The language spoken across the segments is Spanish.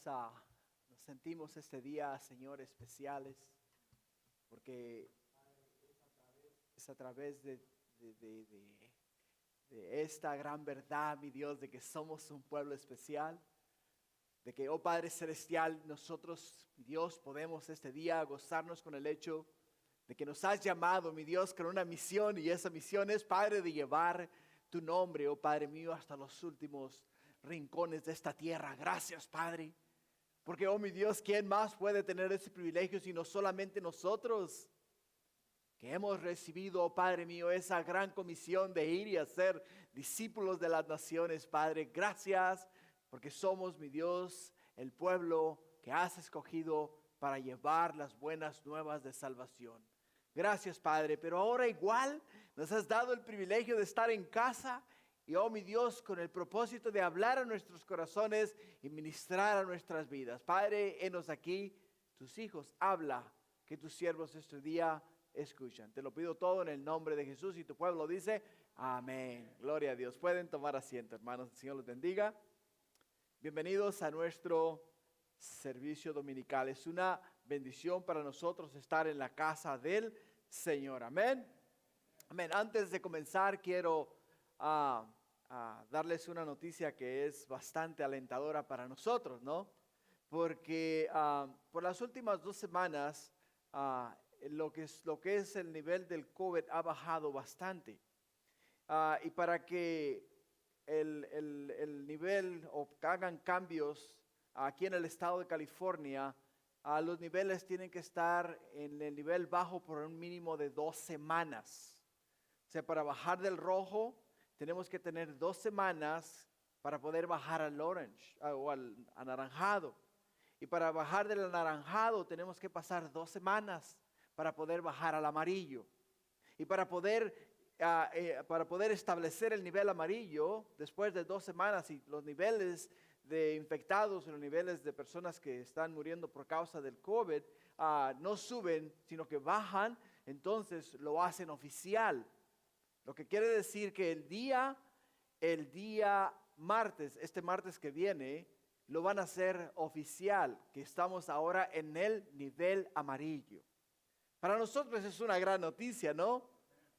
nos sentimos este día, Señor, especiales, porque es a través de esta gran verdad, mi Dios, de que somos un pueblo especial, de que, oh Padre Celestial, nosotros, mi Dios, podemos este día gozarnos con el hecho de que nos has llamado, mi Dios, con una misión, y esa misión es, Padre, de llevar tu nombre, oh Padre mío, hasta los últimos rincones de esta tierra. Gracias, Padre, porque, oh mi Dios, ¿quién más puede tener ese privilegio sino solamente nosotros? Que hemos recibido, oh Padre mío, esa gran comisión de ir y hacer discípulos de las naciones, Padre. Gracias, porque somos, mi Dios, el pueblo que has escogido para llevar las buenas nuevas de salvación. Gracias, Padre, pero ahora igual nos has dado el privilegio de estar en casa y, oh mi Dios, con el propósito de hablar a nuestros corazones y ministrar a nuestras vidas. Padre, henos aquí, tus hijos, habla, que tus siervos este día escuchan. Te lo pido todo en el nombre de Jesús, y tu pueblo dice amén. Gloria a Dios. Pueden tomar asiento, hermanos. El Señor los bendiga. Bienvenidos a nuestro servicio dominical. Es una bendición para nosotros estar en la casa del Señor. Amén. Amén. Antes de comenzar, quiero darles una noticia que es bastante alentadora para nosotros, ¿no? Porque por las últimas 2 semanas lo que es el nivel del COVID ha bajado bastante. Y para que el nivel o hagan cambios aquí en el estado de California, los niveles tienen que estar en el nivel bajo por un mínimo de 2 semanas. O sea, para bajar del rojo tenemos que tener 2 semanas para poder bajar al orange o al anaranjado. Y para bajar del anaranjado tenemos que pasar 2 semanas para poder bajar al amarillo. Y para poder establecer el nivel amarillo, después de 2 semanas, y los niveles de infectados y los niveles de personas que están muriendo por causa del COVID no suben, sino que bajan, entonces lo hacen oficial. Lo que quiere decir que el día martes, este martes que viene, lo van a hacer oficial, que estamos ahora en el nivel amarillo. Para nosotros es una gran noticia, ¿no?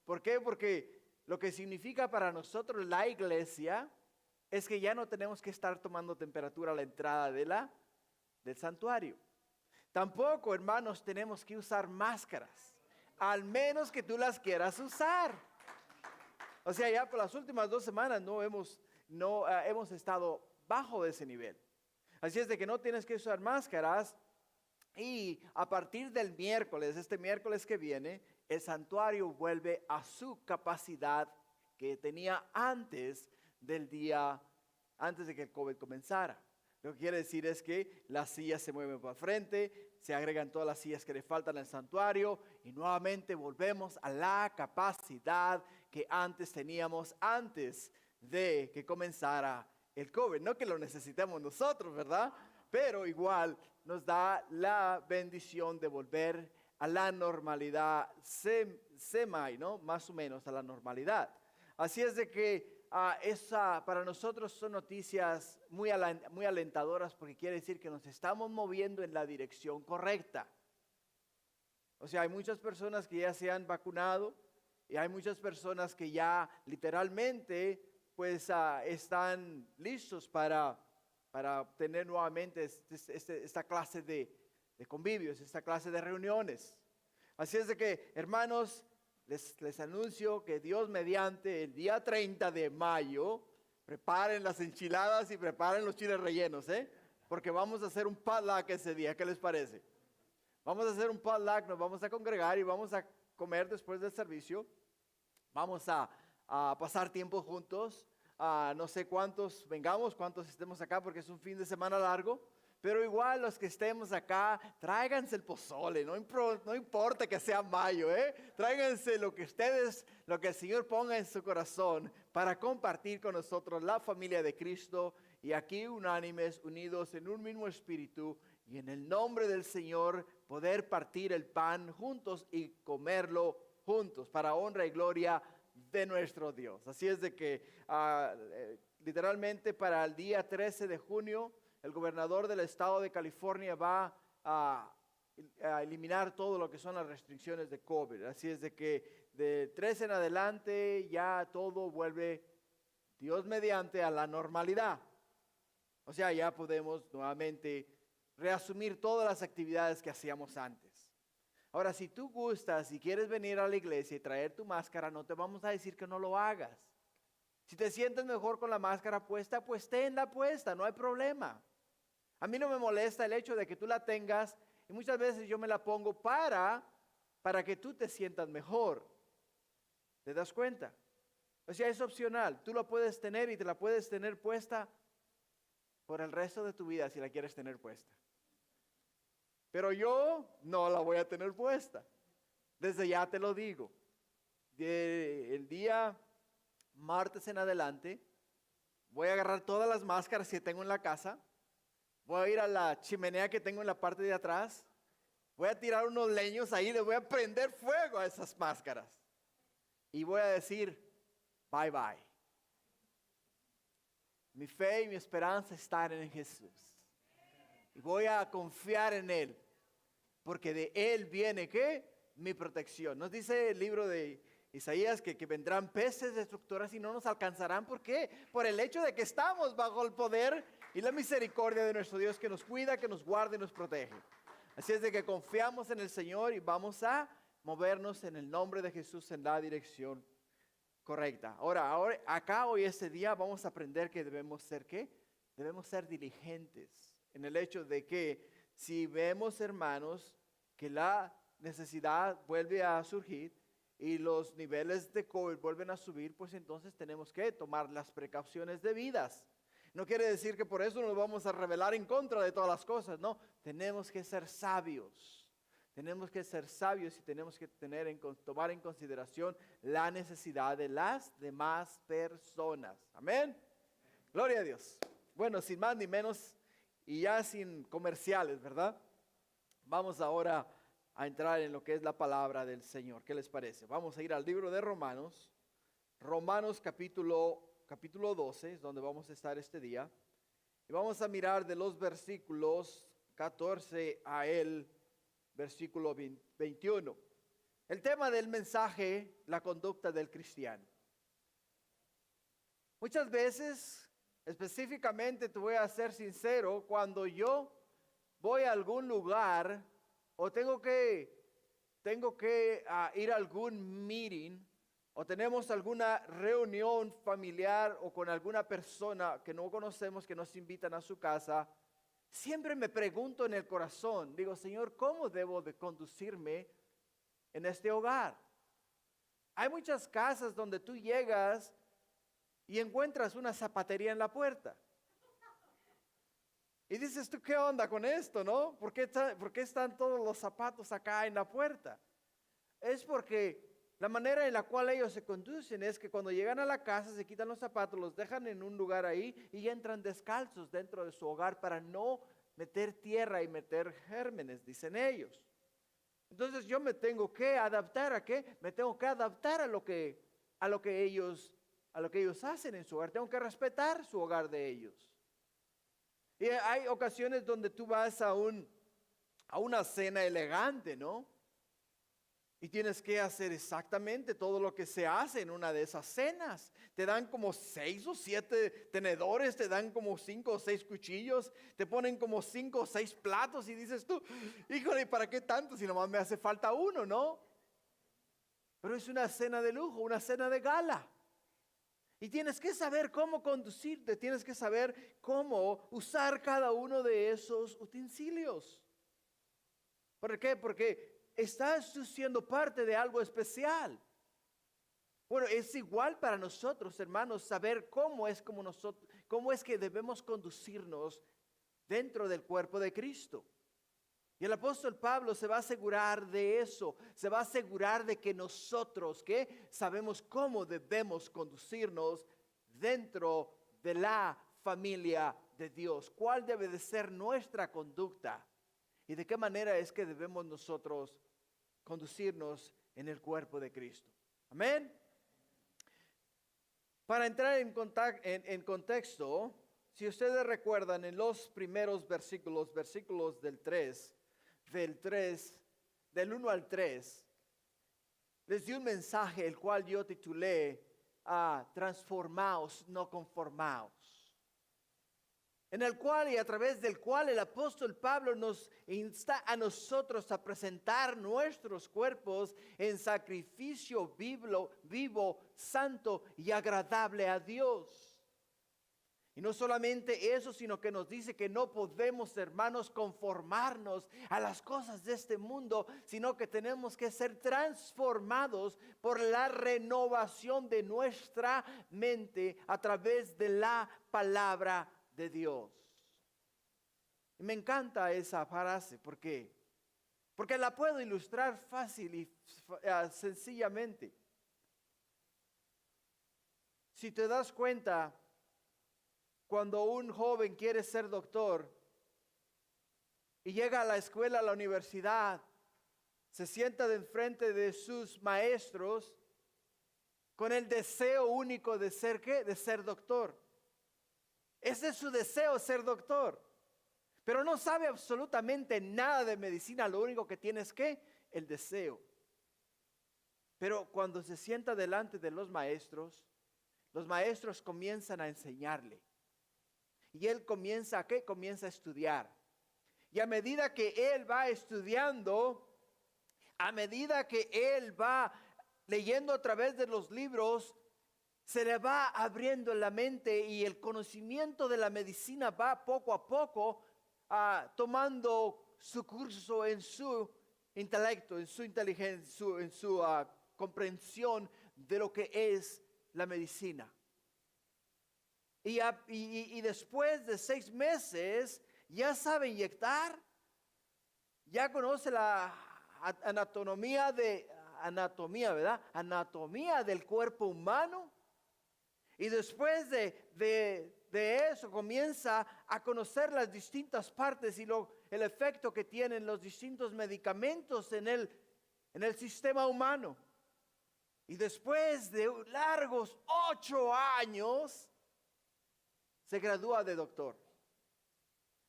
¿Por qué? Porque lo que significa para nosotros la iglesia es que ya no tenemos que estar tomando temperatura a la entrada del santuario. Tampoco, hermanos, tenemos que usar máscaras, al menos que tú las quieras usar. O sea, ya por las últimas 2 semanas no hemos estado bajo ese nivel. Así es de que no tienes que usar máscaras. Y a partir del miércoles, este miércoles que viene, el santuario vuelve a su capacidad que tenía antes de que el COVID comenzara. Lo que quiere decir es que las sillas se mueven para frente, se agregan todas las sillas que le faltan al santuario y nuevamente volvemos a la capacidad que antes teníamos antes de que comenzara el COVID. No que lo necesitemos nosotros, ¿verdad? Pero igual nos da la bendición de volver a la normalidad ¿no? Más o menos a la normalidad. Así es de que para nosotros son noticias muy alentadoras, porque quiere decir que nos estamos moviendo en la dirección correcta. O sea, hay muchas personas que ya se han vacunado y hay muchas personas que ya literalmente pues están listos para tener nuevamente esta clase de convivios, esta clase de reuniones. Así es de que, hermanos, les anuncio que Dios mediante el día 30 de mayo, preparen las enchiladas y preparen los chiles rellenos, porque vamos a hacer un potluck ese día. ¿Qué les parece? Vamos a hacer un potluck, nos vamos a congregar y vamos a comer después del servicio. Vamos a pasar tiempo juntos. No sé cuántos vengamos, cuántos estemos acá, porque es un fin de semana largo, pero igual los que estemos acá, tráiganse el pozole, no importa que sea mayo, tráiganse lo que el Señor ponga en su corazón para compartir con nosotros, la familia de Cristo, y aquí unánimes, unidos en un mismo espíritu, y en el nombre del Señor poder partir el pan juntos y comerlo juntos, para honra y gloria de nuestro Dios. Así es de que literalmente para el día 13 de junio el gobernador del estado de California va a eliminar todo lo que son las restricciones de COVID. Así es de que de 3 en adelante ya todo vuelve, Dios mediante, a la normalidad. O sea, ya podemos nuevamente reasumir todas las actividades que hacíamos antes. Ahora, si tú gustas y quieres venir a la iglesia y traer tu máscara, no te vamos a decir que no lo hagas. Si te sientes mejor con la máscara puesta, pues tenla puesta, no hay problema. A mí no me molesta el hecho de que tú la tengas, y muchas veces yo me la pongo para que tú te sientas mejor. ¿Te das cuenta? O sea, es opcional. Tú la puedes tener y te la puedes tener puesta por el resto de tu vida si la quieres tener puesta. Pero yo no la voy a tener puesta. Desde ya te lo digo. El día martes en adelante, voy a agarrar todas las máscaras que tengo en la casa. Voy a ir a la chimenea que tengo en la parte de atrás. Voy a tirar unos leños ahí, le voy a prender fuego a esas máscaras. Y voy a decir, bye bye. Mi fe y mi esperanza están en Jesús. Y voy a confiar en Él. Porque de Él viene, ¿qué? Mi protección. Nos dice el libro de Isaías que vendrán peces destructoras y no nos alcanzarán. ¿Por qué? Por el hecho de que estamos bajo el poder y la misericordia de nuestro Dios, que nos cuida, que nos guarda y nos protege. Así es de que confiamos en el Señor y vamos a movernos en el nombre de Jesús en la dirección correcta. Ahora, acá hoy este día vamos a aprender que debemos ser ¿qué? Debemos ser diligentes en el hecho de que si vemos, hermanos, que la necesidad vuelve a surgir y los niveles de COVID vuelven a subir, pues entonces tenemos que tomar las precauciones debidas. No quiere decir que por eso nos vamos a rebelar en contra de todas las cosas, no. Tenemos que ser sabios. Tenemos que ser sabios y tenemos que tomar en consideración la necesidad de las demás personas. Amén. Gloria a Dios. Bueno, sin más ni menos y ya sin comerciales, ¿verdad? Vamos ahora a entrar en lo que es la palabra del Señor. ¿Qué les parece? Vamos a ir al libro de Romanos. Romanos capítulo 12, es donde vamos a estar este día. Y vamos a mirar de los versículos 14 a el versículo 21. El tema del mensaje, la conducta del cristiano. Muchas veces, específicamente te voy a ser sincero, cuando yo voy a algún lugar o tengo que ir a algún meeting o tenemos alguna reunión familiar o con alguna persona que no conocemos que nos invitan a su casa, siempre me pregunto en el corazón, digo, Señor, ¿cómo debo de conducirme en este hogar? Hay muchas casas donde tú llegas y encuentras una zapatería en la puerta. Y dices tú, ¿qué onda con esto, no? ¿Por qué están todos los zapatos acá en la puerta? Es porque la manera en la cual ellos se conducen es que cuando llegan a la casa se quitan los zapatos, los dejan en un lugar ahí y entran descalzos dentro de su hogar para no meter tierra y meter gérmenes, dicen ellos. Entonces yo me tengo que adaptar ¿a qué? Me tengo que adaptar a lo que ellos hacen en su hogar. Tengo que respetar su hogar de ellos. Y hay ocasiones donde tú vas a una cena elegante, ¿no? Y tienes que hacer exactamente todo lo que se hace en una de esas cenas. Te dan como 6 o 7 tenedores, te dan como 5 o 6 cuchillos, te ponen como 5 o 6 platos y dices tú, híjole, ¿para qué tanto si nomás me hace falta uno, no? Pero es una cena de lujo, una cena de gala. Y tienes que saber cómo conducirte, tienes que saber cómo usar cada uno de esos utensilios. ¿Por qué? Porque estás tú siendo parte de algo especial. Bueno, es igual para nosotros, hermanos, saber cómo es que debemos conducirnos dentro del cuerpo de Cristo. Y el apóstol Pablo se va a asegurar de eso, se va a asegurar de que nosotros, ¿qué? Sabemos cómo debemos conducirnos dentro de la familia de Dios. ¿Cuál debe de ser nuestra conducta? ¿Y de qué manera es que debemos nosotros conducirnos en el cuerpo de Cristo? Amén. Para entrar en contexto, Si ustedes recuerdan en los primeros versículos del 1 al 3, les di un mensaje el cual yo titulé transformaos, no conformaos. En el cual y a través del cual el apóstol Pablo nos insta a nosotros a presentar nuestros cuerpos en sacrificio vivo, santo y agradable a Dios. Y no solamente eso, sino que nos dice que no podemos, hermanos, conformarnos a las cosas de este mundo, sino que tenemos que ser transformados por la renovación de nuestra mente a través de la palabra de Dios. Y me encanta esa frase, ¿por qué? Porque la puedo ilustrar fácil y sencillamente. Si te das cuenta, cuando un joven quiere ser doctor y llega a la escuela, a la universidad, se sienta de enfrente de sus maestros con el deseo único de ser ¿qué? De ser doctor. Ese es su deseo, ser doctor. Pero no sabe absolutamente nada de medicina, lo único que tiene es ¿qué? El deseo. Pero cuando se sienta delante de los maestros comienzan a enseñarle. Y él comienza ¿qué? Comienza a estudiar. Y a medida que él va estudiando, a medida que él va leyendo a través de los libros, se le va abriendo la mente y el conocimiento de la medicina va poco a poco tomando su curso en su intelecto, en su inteligencia, en su comprensión de lo que es la medicina. Y después de 6 meses ya sabe inyectar, ya conoce la anatomía, ¿verdad? Anatomía del cuerpo humano. Y después de eso comienza a conocer las distintas partes y el efecto que tienen los distintos medicamentos en el sistema humano. Y después de largos 8 años, se gradúa de doctor.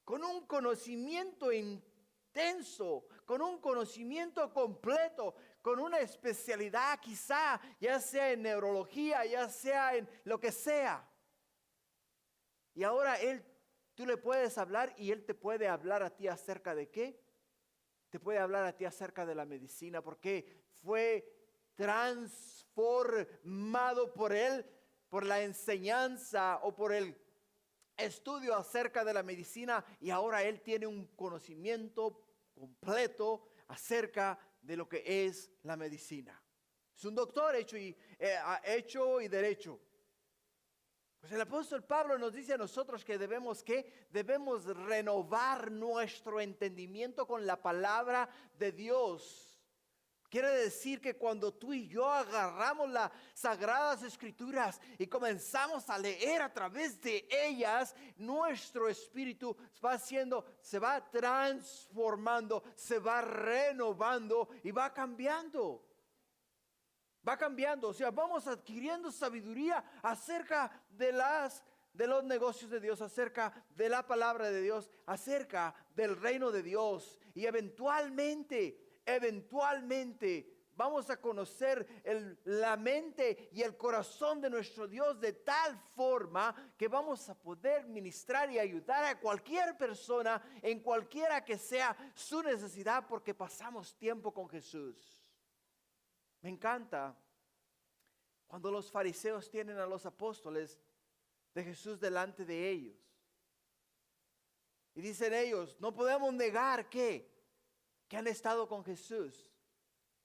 Con un conocimiento intenso, con un conocimiento completo, con una especialidad quizá, ya sea en neurología, ya sea en lo que sea. Y ahora tú le puedes hablar y él te puede hablar a ti acerca de ¿qué? Te puede hablar a ti acerca de la medicina, porque fue transformado por él, por la enseñanza o por el estudio acerca de la medicina, y ahora él tiene un conocimiento completo acerca de lo que es la medicina. Es un doctor hecho y derecho. Pues el apóstol Pablo nos dice a nosotros que debemos renovar nuestro entendimiento con la palabra de Dios. Quiere decir que cuando tú y yo agarramos las Sagradas Escrituras y comenzamos a leer a través de ellas, nuestro espíritu se va transformando, se va renovando y va cambiando. Va cambiando, o sea, vamos adquiriendo sabiduría acerca de los negocios de Dios, acerca de la palabra de Dios, acerca del reino de Dios. Y eventualmente vamos a conocer la mente y el corazón de nuestro Dios de tal forma que vamos a poder ministrar y ayudar a cualquier persona en cualquiera que sea su necesidad, porque pasamos tiempo con Jesús. Me encanta cuando los fariseos tienen a los apóstoles de Jesús delante de ellos. Y dicen ellos, no podemos negar que han estado con Jesús.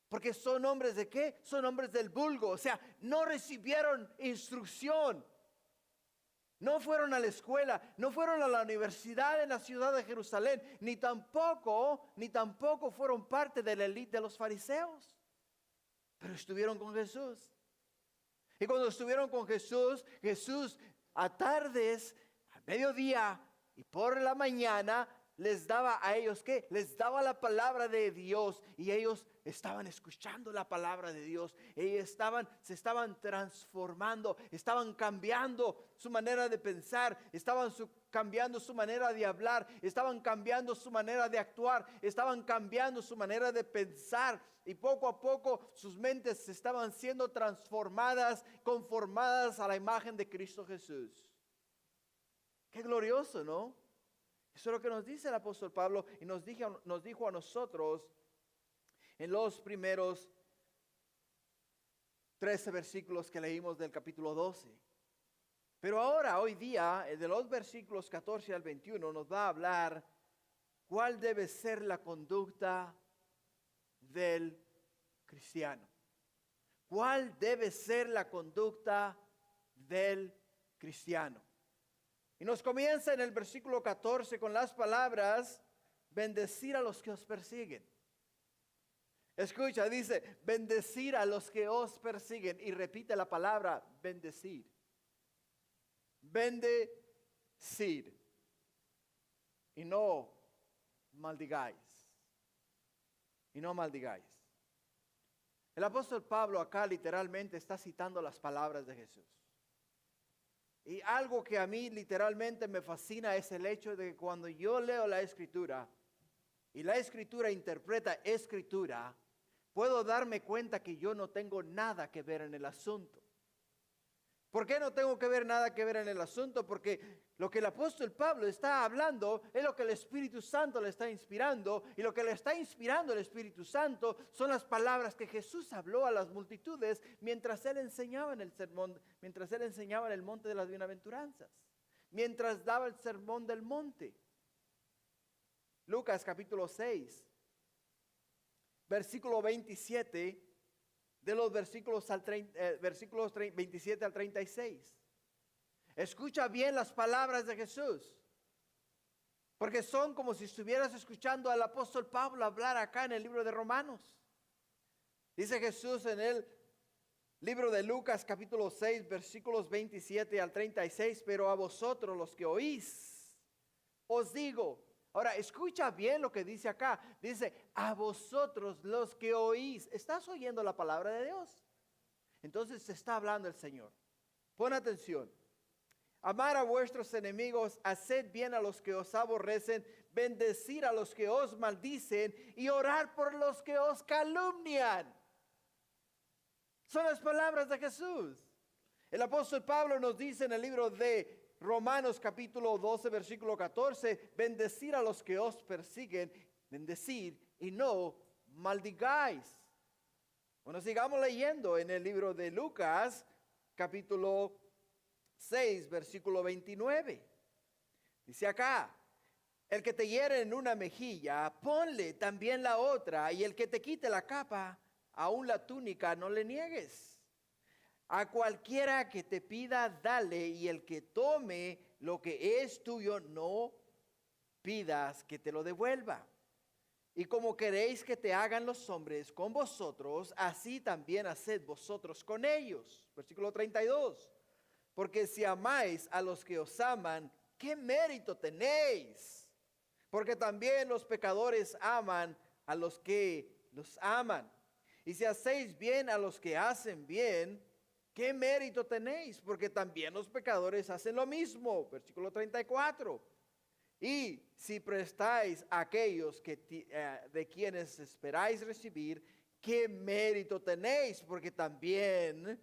Porque son hombres de ¿qué? Son hombres del vulgo. O sea, no recibieron instrucción. No fueron a la escuela, no fueron a la universidad en la ciudad de Jerusalén, ni tampoco fueron parte de la élite de los fariseos. Pero estuvieron con Jesús. Y cuando estuvieron con Jesús a tardes, a mediodía y por la mañana, les daba a ellos, ¿qué? Les daba la palabra de Dios y ellos estaban escuchando la palabra de Dios. Ellos se estaban transformando, estaban cambiando su manera de pensar, cambiando su manera de hablar, estaban cambiando su manera de actuar, estaban cambiando su manera de pensar. Y poco a poco sus mentes estaban siendo transformadas, conformadas a la imagen de Cristo Jesús. Qué glorioso, ¿no? Eso es lo que nos dice el apóstol Pablo y nos dijo a nosotros en los primeros 13 versículos que leímos del capítulo 12. Pero ahora, hoy día, de los versículos 14 al 21, nos va a hablar cuál debe ser la conducta del cristiano. ¿Cuál debe ser la conducta del cristiano? Y nos comienza en el versículo 14 con las palabras, bendecir a los que os persiguen. Escucha, dice, bendecir a los que os persiguen. Y repite la palabra, bendecir. Bendecir. Y no maldigáis. Y no maldigáis. El apóstol Pablo acá literalmente está citando las palabras de Jesús. Y algo que a mí literalmente me fascina es el hecho de que cuando yo leo la Escritura y la Escritura interpreta Escritura, puedo darme cuenta que yo no tengo nada que ver en el asunto. ¿Por qué no tengo nada que ver en el asunto? Porque lo que el apóstol Pablo está hablando es lo que el Espíritu Santo le está inspirando. Y lo que le está inspirando el Espíritu Santo son las palabras que Jesús habló a las multitudes mientras él enseñaba en el sermón, mientras él enseñaba en el monte de las bienaventuranzas, mientras daba el sermón del monte. Lucas capítulo 6, versículo 27. De los versículos 27 al 36. Escucha bien las palabras de Jesús. Porque son como si estuvieras escuchando al apóstol Pablo hablar acá en el libro de Romanos. Dice Jesús en el libro de Lucas capítulo 6 versículos 27 al 36. Pero a vosotros los que oís, os digo. Ahora, escucha bien lo que dice acá. Dice, a vosotros los que oís. ¿Estás oyendo la palabra de Dios? Entonces se está hablando el Señor. Pon atención. Amar a vuestros enemigos, haced bien a los que os aborrecen, bendecir a los que os maldicen y orar por los que os calumnian. Son las palabras de Jesús. El apóstol Pablo nos dice en el libro de Romanos capítulo 12, versículo 14, bendecir a los que os persiguen, bendecir y no maldigáis. Bueno, sigamos leyendo en el libro de Lucas capítulo 6, versículo 29. Dice acá, el que te hiere en una mejilla, ponle también la otra, y el que te quite la capa, aún la túnica no le niegues. A cualquiera que te pida, dale, y el que tome lo que es tuyo, no pidas que te lo devuelva. Y como queréis que te hagan los hombres con vosotros, así también haced vosotros con ellos. Versículo 32. Porque si amáis a los que os aman, ¿qué mérito tenéis? Porque también los pecadores aman a los que los aman. Y si hacéis bien a los que hacen bien, ¿qué mérito tenéis? Porque también los pecadores hacen lo mismo. Versículo 34. Y si prestáis a aquellos de quienes esperáis recibir, ¿qué mérito tenéis? Porque también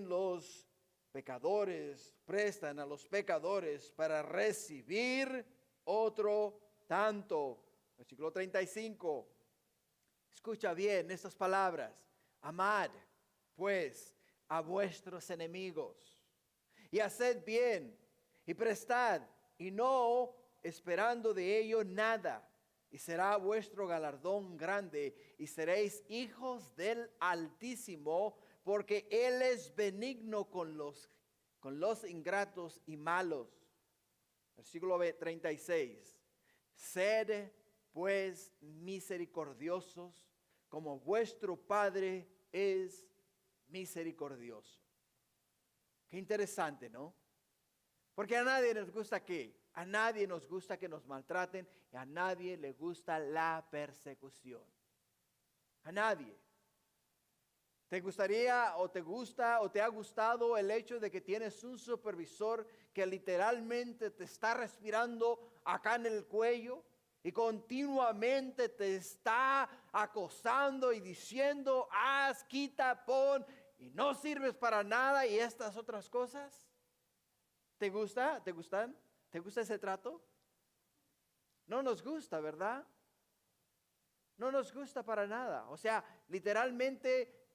los pecadores prestan a los pecadores para recibir otro tanto. Versículo 35. Escucha bien estas palabras. Amad pues a vuestros enemigos y haced bien y prestad y no esperando de ello nada, y será vuestro galardón grande y seréis hijos del Altísimo, porque Él es benigno con los ingratos y malos. Versículo 36. Sed pues misericordiosos como vuestro Padre es misericordioso. Qué interesante, ¿no? Porque a nadie nos gusta ¿qué? A nadie nos gusta que nos maltraten y a nadie le gusta la persecución. A nadie. ¿Te gustaría o te gusta o te ha gustado el hecho de que tienes un supervisor que literalmente te está respirando acá en el cuello y continuamente te está acosando y diciendo, haz, quita, pon y no sirves para nada y estas otras cosas? ¿Te gusta? ¿Te gustan? ¿Te gusta ese trato? No nos gusta, ¿verdad? No nos gusta para nada. O sea, literalmente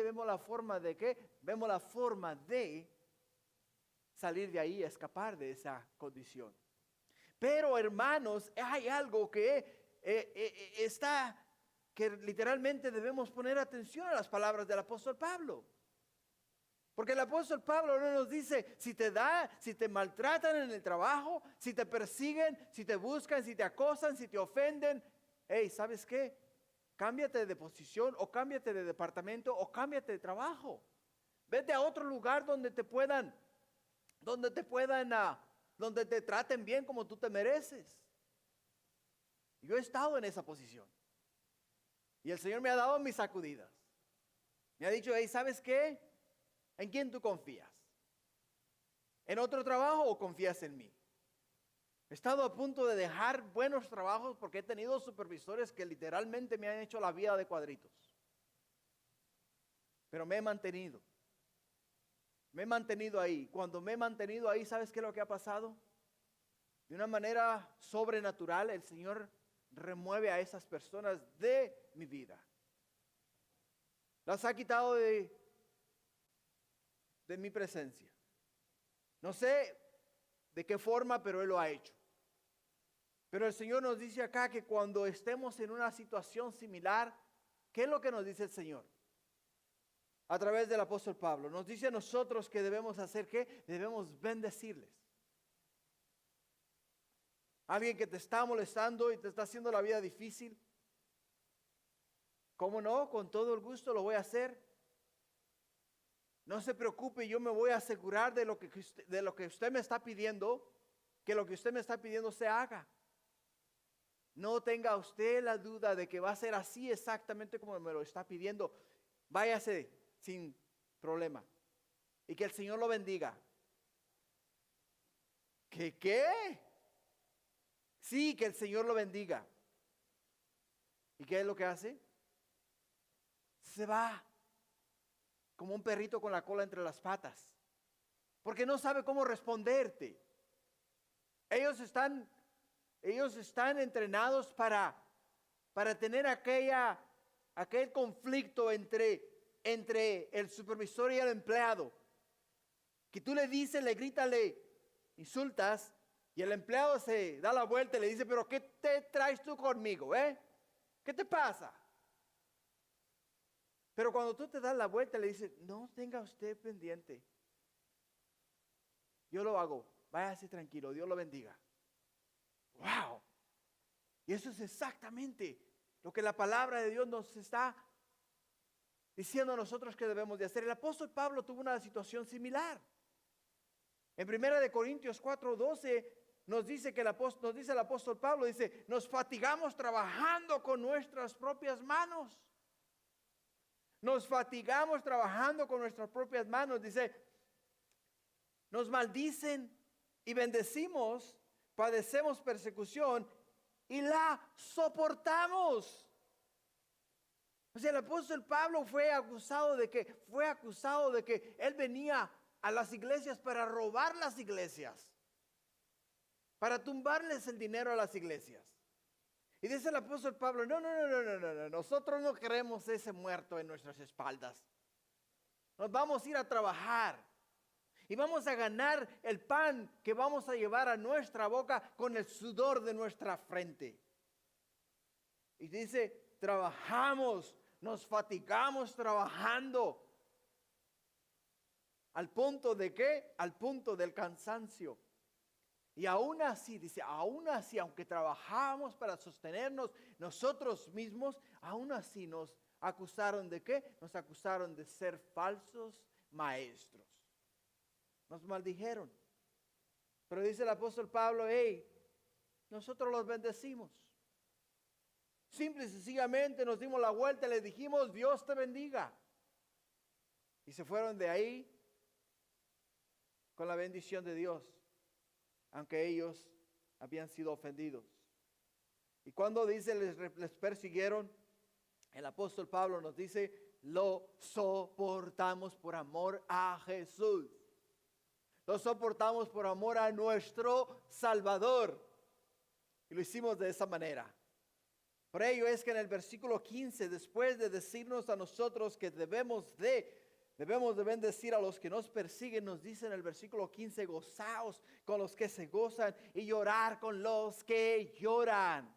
vemos la forma de ¿qué? Vemos la forma de salir de ahí, escapar de esa condición. Pero hermanos, hay algo que literalmente debemos poner atención a las palabras del apóstol Pablo. Porque el apóstol Pablo no nos dice, si te maltratan en el trabajo, si te persiguen, si te buscan, si te acosan, si te ofenden, hey, ¿sabes qué? Cámbiate de posición o cámbiate de departamento o cámbiate de trabajo. Vete a otro lugar donde te traten bien como tú te mereces. Yo he estado en esa posición. Y el Señor me ha dado mis sacudidas. Me ha dicho, hey, ¿sabes qué? ¿En quién tú confías? ¿En otro trabajo o confías en mí? He estado a punto de dejar buenos trabajos porque he tenido supervisores que literalmente me han hecho la vida de cuadritos. Pero me he mantenido. Me he mantenido ahí. Cuando me he mantenido ahí, ¿sabes qué es lo que ha pasado? De una manera sobrenatural, el Señor remueve a esas personas de mi vida. Las ha quitado de mi presencia. No sé de qué forma, pero Él lo ha hecho. Pero el Señor nos dice acá que cuando estemos en una situación similar, ¿qué es lo que nos dice el Señor? A través del apóstol Pablo. Nos dice a nosotros que debemos hacer, ¿qué? Debemos bendecirles. Alguien que te está molestando y te está haciendo la vida difícil. ¿Cómo no? Con todo el gusto lo voy a hacer. No se preocupe, yo me voy a asegurar de lo que usted me está pidiendo, que lo que usted me está pidiendo se haga. No tenga usted la duda de que va a ser así exactamente como me lo está pidiendo. Váyase sin problema. Y que el Señor lo bendiga. ¿Qué? Sí, que el Señor lo bendiga. ¿Y qué es lo que hace? Se va. Como un perrito con la cola entre las patas. Porque no sabe cómo responderte. Ellos están entrenados para tener aquel conflicto entre el supervisor y el empleado. Que tú le dices, le gritas, le insultas y el empleado se da la vuelta y le dice, pero ¿qué te traes tú conmigo? ¿Qué te pasa? Pero cuando tú te das la vuelta le dices, no tenga usted pendiente. Yo lo hago. Váyase tranquilo, Dios lo bendiga. ¡Wow! Y eso es exactamente lo que la palabra de Dios nos está diciendo a nosotros que debemos de hacer. El apóstol Pablo tuvo una situación similar. En 1 Corintios 4:12 nos dice el apóstol Pablo, dice, nos fatigamos trabajando con nuestras propias manos. Nos fatigamos trabajando con nuestras propias manos. Dice, nos maldicen y bendecimos, padecemos persecución y la soportamos. O sea, el apóstol Pablo fue acusado de que él venía a las iglesias para robar las iglesias, para tumbarles el dinero a las iglesias. Y dice el apóstol Pablo, no, nosotros no queremos ese muerto en nuestras espaldas. Nos vamos a ir a trabajar y vamos a ganar el pan que vamos a llevar a nuestra boca con el sudor de nuestra frente. Y dice, trabajamos, nos fatigamos trabajando. ¿Al punto de qué? Al punto del cansancio. Y aún así, dice, aún así, aunque trabajamos para sostenernos nosotros mismos, aún así nos acusaron de qué? Nos acusaron de ser falsos maestros. Nos maldijeron. Pero dice el apóstol Pablo, hey, nosotros los bendecimos. Simple y sencillamente nos dimos la vuelta y les dijimos, Dios te bendiga. Y se fueron de ahí con la bendición de Dios, aunque ellos habían sido ofendidos. Y cuando dice les persiguieron, el apóstol Pablo nos dice, lo soportamos por amor a Jesús. Lo soportamos por amor a nuestro Salvador. Y lo hicimos de esa manera. Por ello es que en el versículo 15, después de decirnos a nosotros que debemos de bendecir a los que nos persiguen, nos dice en el versículo 15, gozaos con los que se gozan y llorar con los que lloran.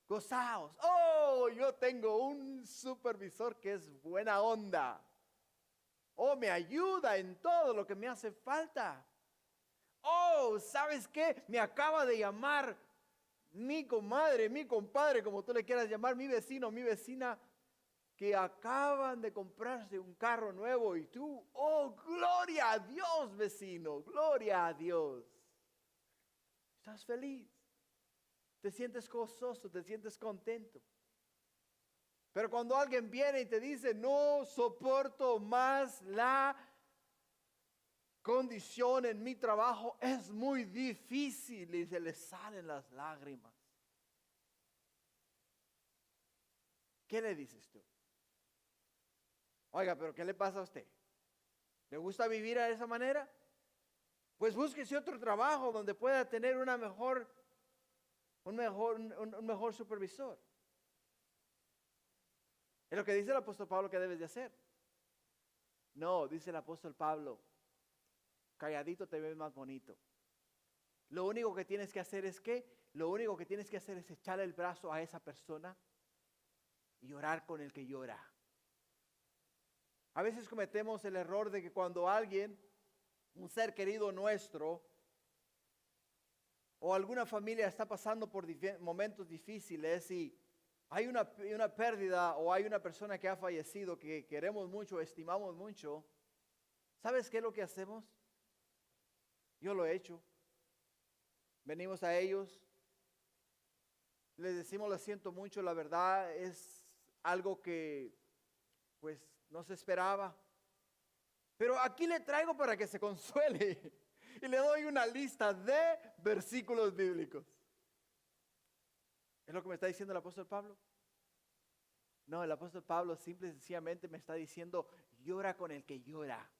Gozaos. Oh, yo tengo un supervisor que es buena onda. Oh, me ayuda en todo lo que me hace falta. Oh, ¿sabes qué? Me acaba de llamar mi comadre, mi compadre, como tú le quieras llamar, mi vecino, mi vecina, que acaban de comprarse un carro nuevo y tú, oh, gloria a Dios, vecino, gloria a Dios. ¿Estás feliz? Te sientes gozoso, te sientes contento. Pero cuando alguien viene y te dice, no soporto más la condición en mi trabajo, es muy difícil, y se le salen las lágrimas. ¿Qué le dices tú? Oiga, pero ¿qué le pasa a usted? ¿Le gusta vivir de esa manera? Pues búsquese otro trabajo donde pueda tener un mejor supervisor. Es lo que dice el apóstol Pablo que debes de hacer. No, dice el apóstol Pablo, calladito te ves más bonito. Lo único que tienes que hacer es echarle el brazo a esa persona y orar con el que llora. A veces cometemos el error de que cuando alguien, un ser querido nuestro, o alguna familia está pasando por momentos difíciles y hay una pérdida o hay una persona que ha fallecido que queremos mucho, estimamos mucho, ¿sabes qué es lo que hacemos? Yo lo he hecho. Venimos a ellos, les decimos lo siento mucho, la verdad es algo que pues no se esperaba. Pero aquí le traigo para que se consuele y le doy una lista de versículos bíblicos. ¿Es lo que me está diciendo el apóstol Pablo? No, el apóstol Pablo simple y sencillamente me está diciendo, llora con el que llora.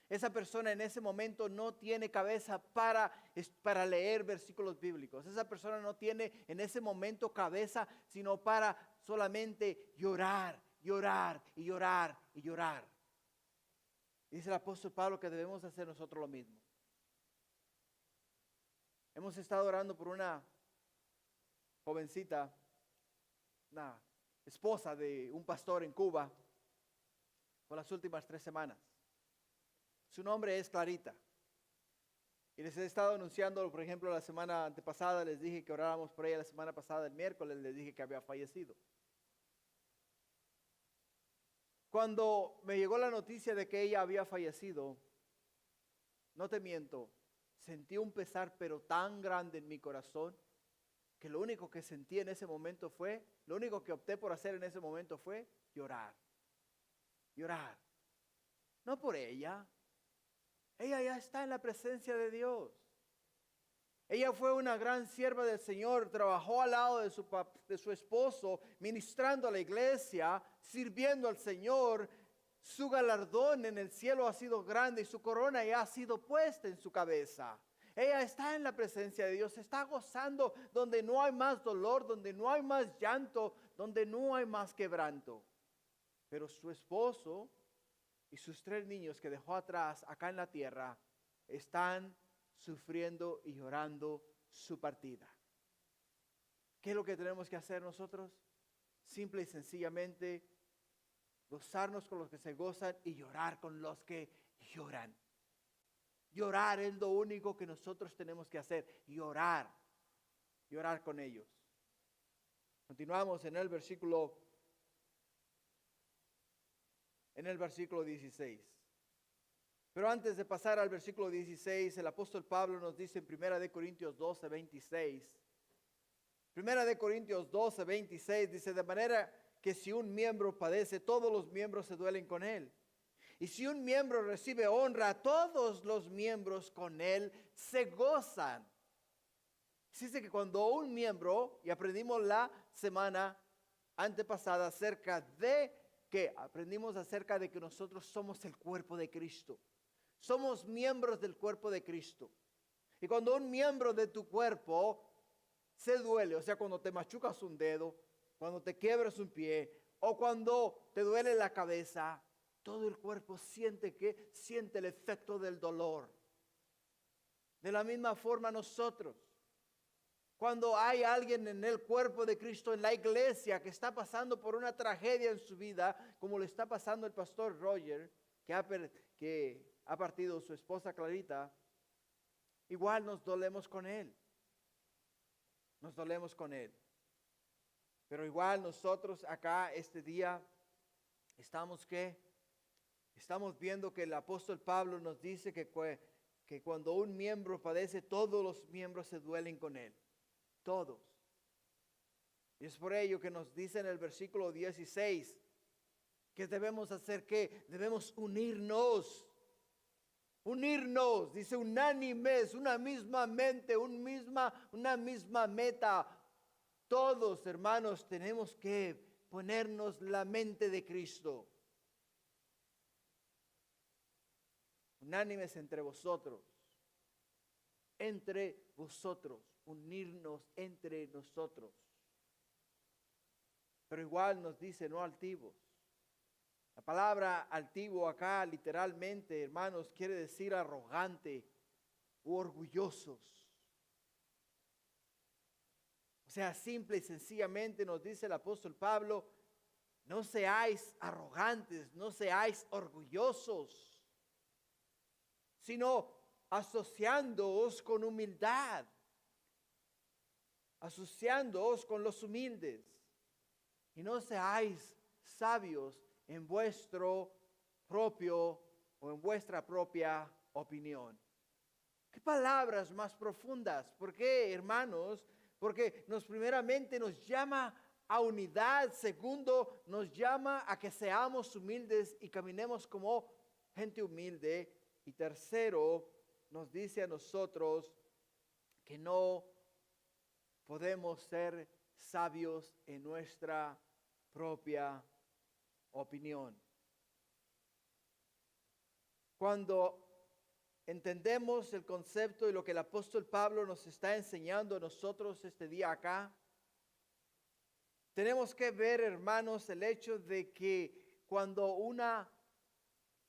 Esa persona en ese momento no tiene cabeza para leer versículos bíblicos. Esa persona no tiene en ese momento cabeza, sino para solamente llorar, llorar y llorar y llorar. Dice el apóstol Pablo que debemos hacer nosotros lo mismo. Hemos estado orando por una jovencita, una esposa de un pastor en Cuba, por las últimas 3 semanas. Su nombre es Clarita. Y les he estado anunciando, por ejemplo, la semana antepasada les dije que oráramos por ella, la semana pasada, el miércoles, les dije que había fallecido. Cuando me llegó la noticia de que ella había fallecido, no te miento, sentí un pesar pero tan grande en mi corazón, que lo único que sentí en ese momento lo único que opté por hacer en ese momento fue llorar. Llorar. No por ella. Ella ya está en la presencia de Dios. Ella fue una gran sierva del Señor, trabajó al lado de su esposo, ministrando a la iglesia, sirviendo al Señor. Su galardón en el cielo ha sido grande y su corona ya ha sido puesta en su cabeza. Ella está en la presencia de Dios, está gozando donde no hay más dolor, donde no hay más llanto, donde no hay más quebranto. Pero su esposo y sus 3 niños que dejó atrás acá en la tierra están sufriendo y llorando su partida. ¿Qué es lo que tenemos que hacer nosotros? Simple y sencillamente gozarnos con los que se gozan y llorar con los que lloran. Llorar es lo único que nosotros tenemos que hacer, llorar con ellos. Continuamos en el versículo 16. Pero antes de pasar al versículo 16, el apóstol Pablo nos dice en 1 Corintios 12:26. 1 Corintios 12:26 dice, de manera que si un miembro padece, todos los miembros se duelen con él. Y si un miembro recibe honra, todos los miembros con él se gozan. Dice que cuando un miembro, y aprendimos la semana antepasada acerca de que aprendimos acerca de que nosotros somos el cuerpo de Cristo. Somos miembros del cuerpo de Cristo. Y cuando un miembro de tu cuerpo se duele, o sea, cuando te machucas un dedo, cuando te quiebras un pie, o cuando te duele la cabeza, todo el cuerpo siente el efecto del dolor. De la misma forma nosotros, cuando hay alguien en el cuerpo de Cristo, en la iglesia, que está pasando por una tragedia en su vida, como le está pasando el pastor Roger, que ha partido su esposa Clarita, igual nos dolemos con él. Nos dolemos con él. Pero igual nosotros acá este día estamos viendo que el apóstol Pablo nos dice que cuando un miembro padece, todos los miembros se duelen con él. Todos. Y es por ello que nos dice en el versículo 16 que debemos hacer ¿qué? Debemos unirnos. Unirnos, dice unánimes, una misma mente, una misma meta. Todos, hermanos, tenemos que ponernos la mente de Cristo. Unánimes entre vosotros, unirnos entre nosotros. Pero igual nos dice no altivos. La palabra altivo acá literalmente, hermanos, quiere decir arrogante u orgullosos. O sea, simple y sencillamente nos dice el apóstol Pablo, no seáis arrogantes, no seáis orgullosos, sino asociándoos con humildad, asociándoos con los humildes, y no seáis sabios en vuestro propio o en vuestra propia opinión. ¿Qué palabras más profundas? ¿Por qué, hermanos? Porque primeramente nos llama a unidad, segundo nos llama a que seamos humildes y caminemos como gente humilde, y tercero nos dice a nosotros que no podemos ser sabios en nuestra propia opinión. Cuando entendemos el concepto y lo que el apóstol Pablo nos está enseñando a nosotros este día acá, tenemos que ver, hermanos, el hecho de que cuando una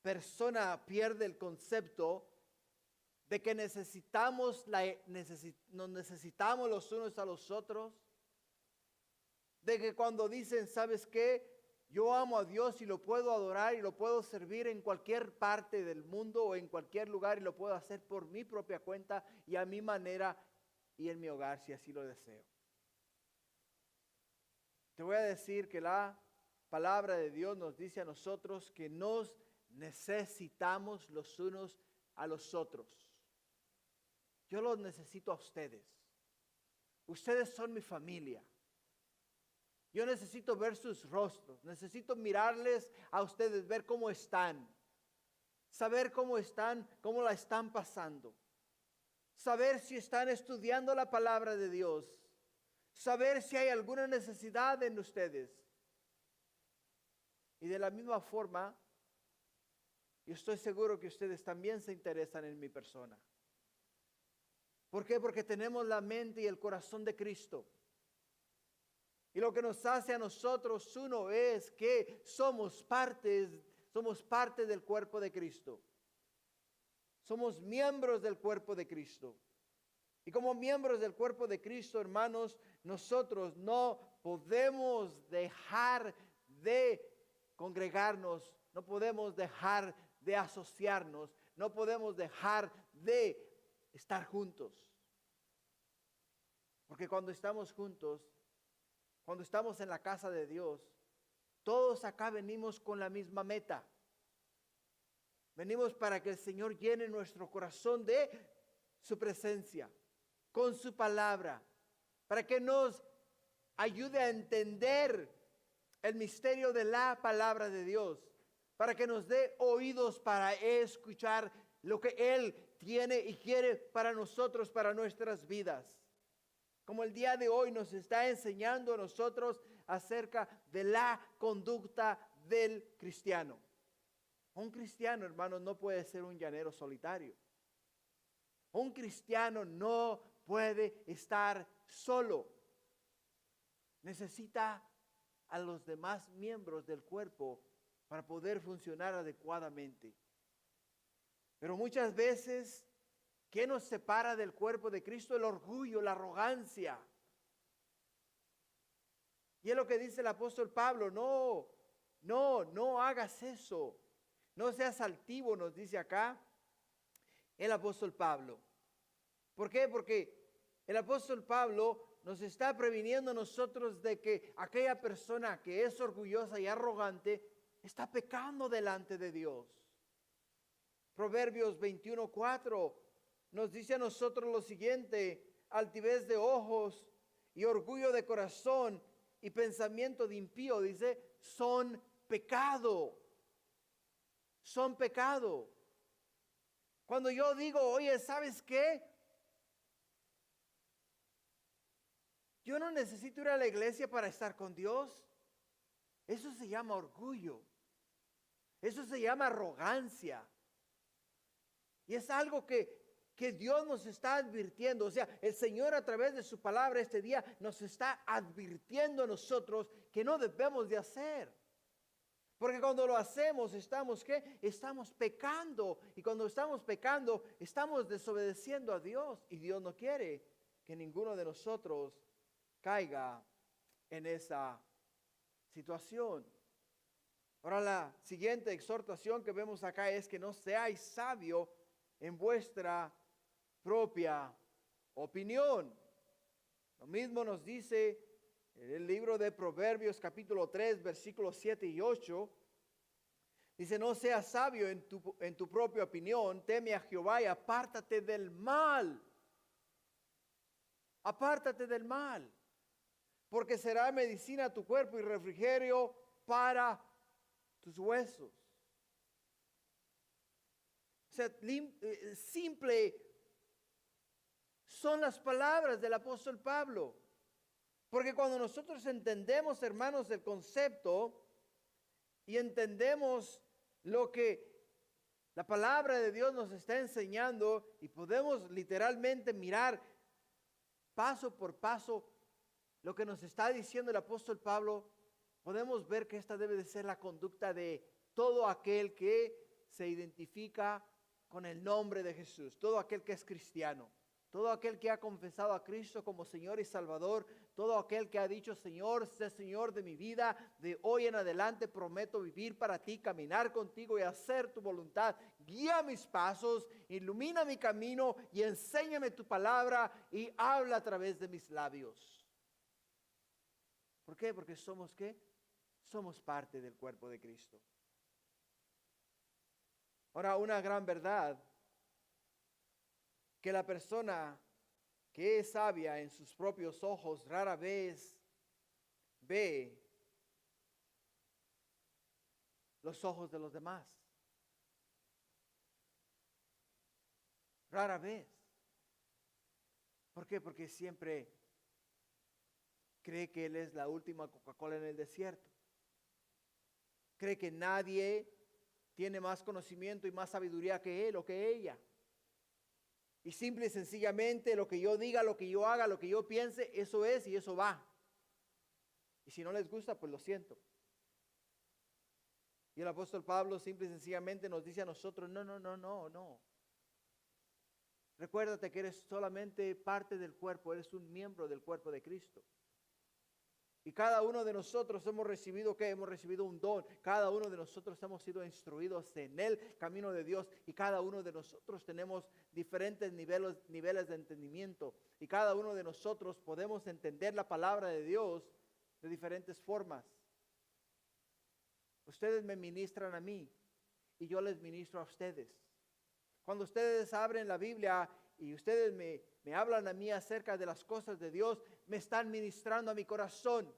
persona pierde el concepto de que nos necesitamos los unos a los otros, de que cuando dicen, ¿sabes qué? Yo amo a Dios y lo puedo adorar y lo puedo servir en cualquier parte del mundo o en cualquier lugar y lo puedo hacer por mi propia cuenta y a mi manera y en mi hogar si así lo deseo. Te voy a decir que la palabra de Dios nos dice a nosotros que nos necesitamos los unos a los otros. Yo los necesito a ustedes. Ustedes son mi familia. Yo necesito ver sus rostros, necesito mirarles a ustedes, ver cómo están, saber cómo están, cómo la están pasando, saber si están estudiando la palabra de Dios, saber si hay alguna necesidad en ustedes. Y de la misma forma, yo estoy seguro que ustedes también se interesan en mi persona. ¿Por qué? Porque tenemos la mente y el corazón de Cristo. Y lo que nos hace a nosotros uno es que somos parte del cuerpo de Cristo. Somos miembros del cuerpo de Cristo. Y como miembros del cuerpo de Cristo, hermanos, nosotros no podemos dejar de congregarnos, no podemos dejar de asociarnos, no podemos dejar de estar juntos. Porque cuando estamos juntos, cuando estamos en la casa de Dios, todos acá venimos con la misma meta. Venimos para que el Señor llene nuestro corazón de su presencia, con su palabra, para que nos ayude a entender el misterio de la palabra de Dios, para que nos dé oídos para escuchar lo que Él tiene y quiere para nosotros, para nuestras vidas. Como el día de hoy nos está enseñando a nosotros acerca de la conducta del cristiano. Un cristiano, hermanos, no puede ser un llanero solitario. Un cristiano no puede estar solo. Necesita a los demás miembros del cuerpo para poder funcionar adecuadamente. Pero muchas veces, ¿qué nos separa del cuerpo de Cristo? El orgullo, la arrogancia. Y es lo que dice el apóstol Pablo: no hagas eso. No seas altivo, nos dice acá el apóstol Pablo. ¿Por qué? Porque el apóstol Pablo nos está previniendo a nosotros de que aquella persona que es orgullosa y arrogante está pecando delante de Dios. Proverbios 21:4 nos dice a nosotros lo siguiente: altivez de ojos y orgullo de corazón y pensamiento de impío, dice, son pecado. Son pecado. Cuando yo digo, oye, ¿sabes qué? Yo no necesito ir a la iglesia para estar con Dios. Eso se llama orgullo. Eso se llama arrogancia. Y es algo que Dios nos está advirtiendo. O sea, el Señor a través de su palabra este día nos está advirtiendo a nosotros que no debemos de hacer. Porque cuando lo hacemos, estamos ¿qué? Estamos pecando. Y cuando estamos pecando, estamos desobedeciendo a Dios. Y Dios no quiere que ninguno de nosotros caiga en esa situación. Ahora, la siguiente exhortación que vemos acá es que no seáis sabios en vuestra propia opinión. Lo mismo nos dice el libro de Proverbios capítulo 3 versículos 7 y 8. Dice: no seas sabio en tu propia opinión, teme a Jehová y apártate del mal. Apártate del mal, porque será medicina a tu cuerpo y refrigerio para tus huesos. O sea, simple son las palabras del apóstol Pablo. Porque cuando nosotros entendemos, hermanos, el concepto y entendemos lo que la palabra de Dios nos está enseñando y podemos literalmente mirar paso por paso lo que nos está diciendo el apóstol Pablo, podemos ver que esta debe de ser la conducta de todo aquel que se identifica con el nombre de Jesús, todo aquel que es cristiano. Todo aquel que ha confesado a Cristo como Señor y Salvador, todo aquel que ha dicho: Señor, sé Señor de mi vida, de hoy en adelante prometo vivir para ti, caminar contigo y hacer tu voluntad. Guía mis pasos, ilumina mi camino y enséñame tu palabra y habla a través de mis labios. ¿Por qué? Porque somos ¿qué? Somos parte del cuerpo de Cristo. Ahora, una gran verdad: que la persona que es sabia en sus propios ojos rara vez ve los ojos de los demás. Rara vez. ¿Por qué? Porque siempre cree que él es la última Coca-Cola en el desierto. Cree que nadie tiene más conocimiento y más sabiduría que él o que ella. Y simple y sencillamente lo que yo diga, lo que yo haga, lo que yo piense, eso es y eso va. Y si no les gusta, pues lo siento. Y el apóstol Pablo simple y sencillamente nos dice a nosotros: no. Recuérdate que eres solamente parte del cuerpo, eres un miembro del cuerpo de Cristo. Y cada uno de nosotros hemos recibido ¿qué? Hemos recibido un don. Cada uno de nosotros hemos sido instruidos en el camino de Dios. Y cada uno de nosotros tenemos diferentes niveles de entendimiento. Y cada uno de nosotros podemos entender la palabra de Dios de diferentes formas. Ustedes me ministran a mí. y yo les ministro a ustedes. Cuando ustedes abren la Biblia y ustedes me hablan a mí acerca de las cosas de Dios, me están ministrando a mi corazón.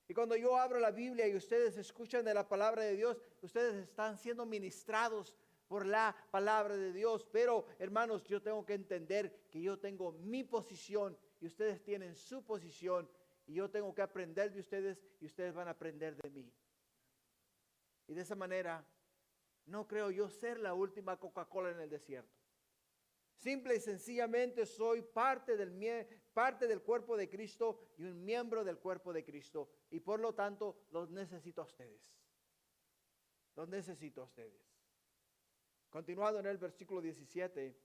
Y cuando yo abro la Biblia y ustedes escuchan de la palabra de Dios, ustedes están siendo ministrados por la palabra de Dios. Pero, hermanos, yo tengo que entender que yo tengo mi posición y ustedes tienen su posición. Y yo tengo que aprender de ustedes y ustedes van a aprender de mí. Y de esa manera, no creo yo ser la última Coca-Cola en el desierto. Simple y sencillamente soy parte del cuerpo de Cristo y un miembro del cuerpo de Cristo. Y por lo tanto, los necesito a ustedes. Los necesito a ustedes. Continuando en el versículo 17.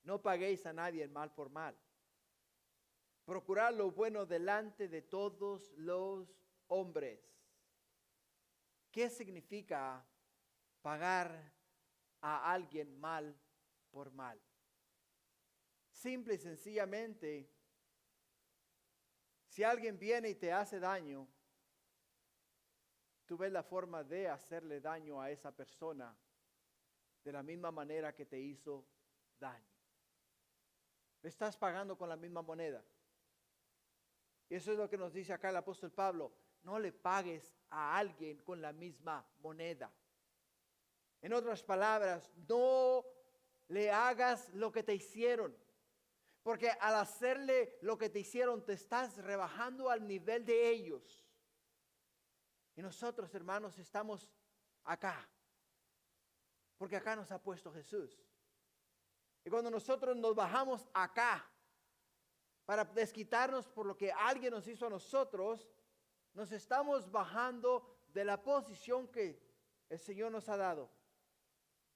No paguéis a nadie mal por mal. Procurad lo bueno delante de todos los hombres. ¿Qué significa pagar a alguien mal por mal? Simple y sencillamente, si alguien viene y te hace daño, tú ves la forma de hacerle daño a esa persona de la misma manera que te hizo daño. Le estás pagando con la misma moneda. Y eso es lo que nos dice acá el apóstol Pablo. No le pagues a alguien con la misma moneda. En otras palabras, no le hagas lo que te hicieron. Porque al hacerle lo que te hicieron, te estás rebajando al nivel de ellos. Y nosotros, hermanos, estamos acá. Porque acá nos ha puesto Jesús. Y cuando nosotros nos bajamos acá para desquitarnos por lo que alguien nos hizo a nosotros, nos estamos bajando de la posición que el Señor nos ha dado.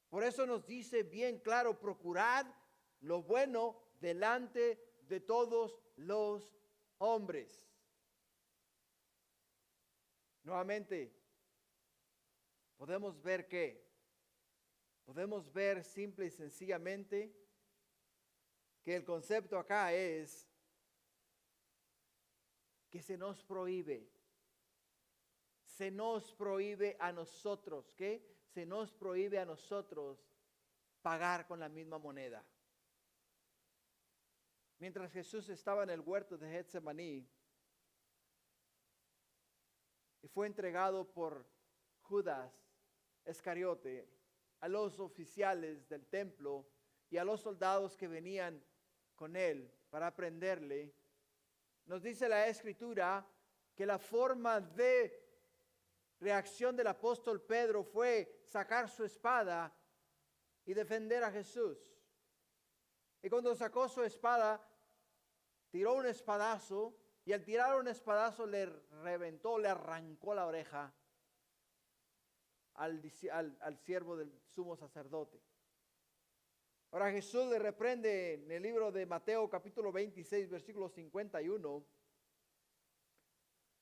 Por eso nos dice bien claro, procurad lo bueno delante de todos los hombres. Nuevamente, podemos ver podemos ver simple y sencillamente que el concepto acá es que se nos prohíbe a nosotros, ¿qué? Se nos prohíbe a nosotros pagar con la misma moneda. Mientras Jesús estaba en el huerto de Getsemaní y fue entregado por Judas Iscariote a los oficiales del templo y a los soldados que venían con él para prenderle, nos dice la Escritura que la forma de reacción del apóstol Pedro fue sacar su espada y defender a Jesús. Y cuando sacó su espada, tiró un espadazo y al tirar un espadazo le reventó, le arrancó la oreja al siervo del sumo sacerdote. Ahora Jesús le reprende en el libro de Mateo capítulo 26 versículo 51,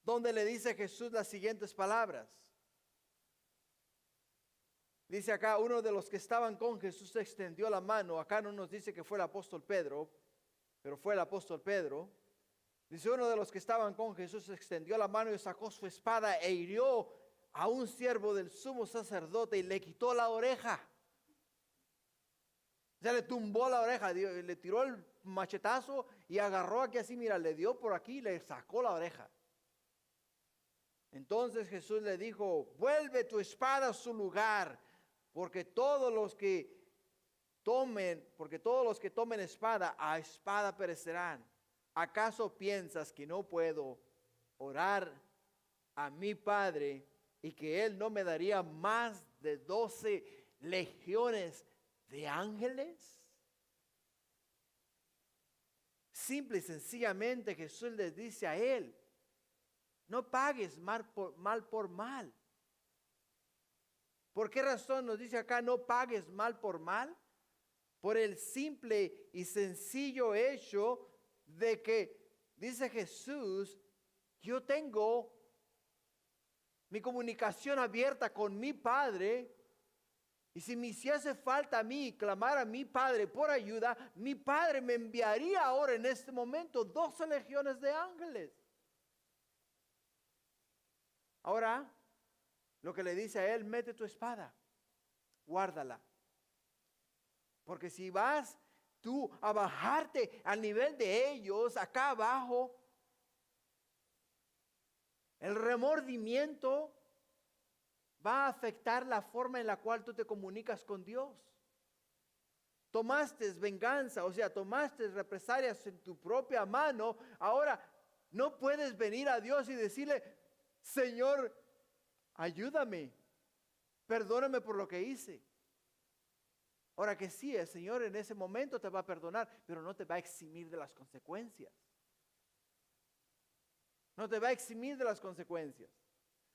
donde le dice a Jesús las siguientes palabras. Dice acá, uno de los que estaban con Jesús extendió la mano. Acá no nos dice que fue el apóstol Pedro, pero fue el apóstol Pedro. Dice, uno de los que estaban con Jesús extendió la mano y sacó su espada e hirió a un siervo del sumo sacerdote y le quitó la oreja. O sea, le tumbó la oreja, le tiró el machetazo y agarró aquí así, mira, le dio por aquí y le sacó la oreja. Entonces Jesús le dijo, vuelve tu espada a su lugar, porque todos los que tomen espada, a espada perecerán. ¿Acaso piensas que no puedo orar a mi Padre y que Él no me daría más de 12 legiones de ángeles? Simple y sencillamente Jesús les dice a él, no pagues mal por mal. ¿Por qué razón nos dice acá no pagues mal por mal? Por el simple y sencillo hecho de que, dice Jesús, yo tengo mi comunicación abierta con mi Padre. Y si me hiciese falta a mí clamar a mi Padre por ayuda, mi Padre me enviaría ahora en este momento 12 legiones de ángeles. Ahora, lo que le dice a él, mete tu espada, guárdala. Porque si vas tú a bajarte al nivel de ellos, acá abajo, el remordimiento va a afectar la forma en la cual tú te comunicas con Dios. Tomaste venganza, o sea, tomaste represalias en tu propia mano. Ahora no puedes venir a Dios y decirle, Señor, ayúdame, perdóname por lo que hice. Ahora que sí, el Señor en ese momento te va a perdonar, pero no te va a eximir de las consecuencias. No te va a eximir de las consecuencias.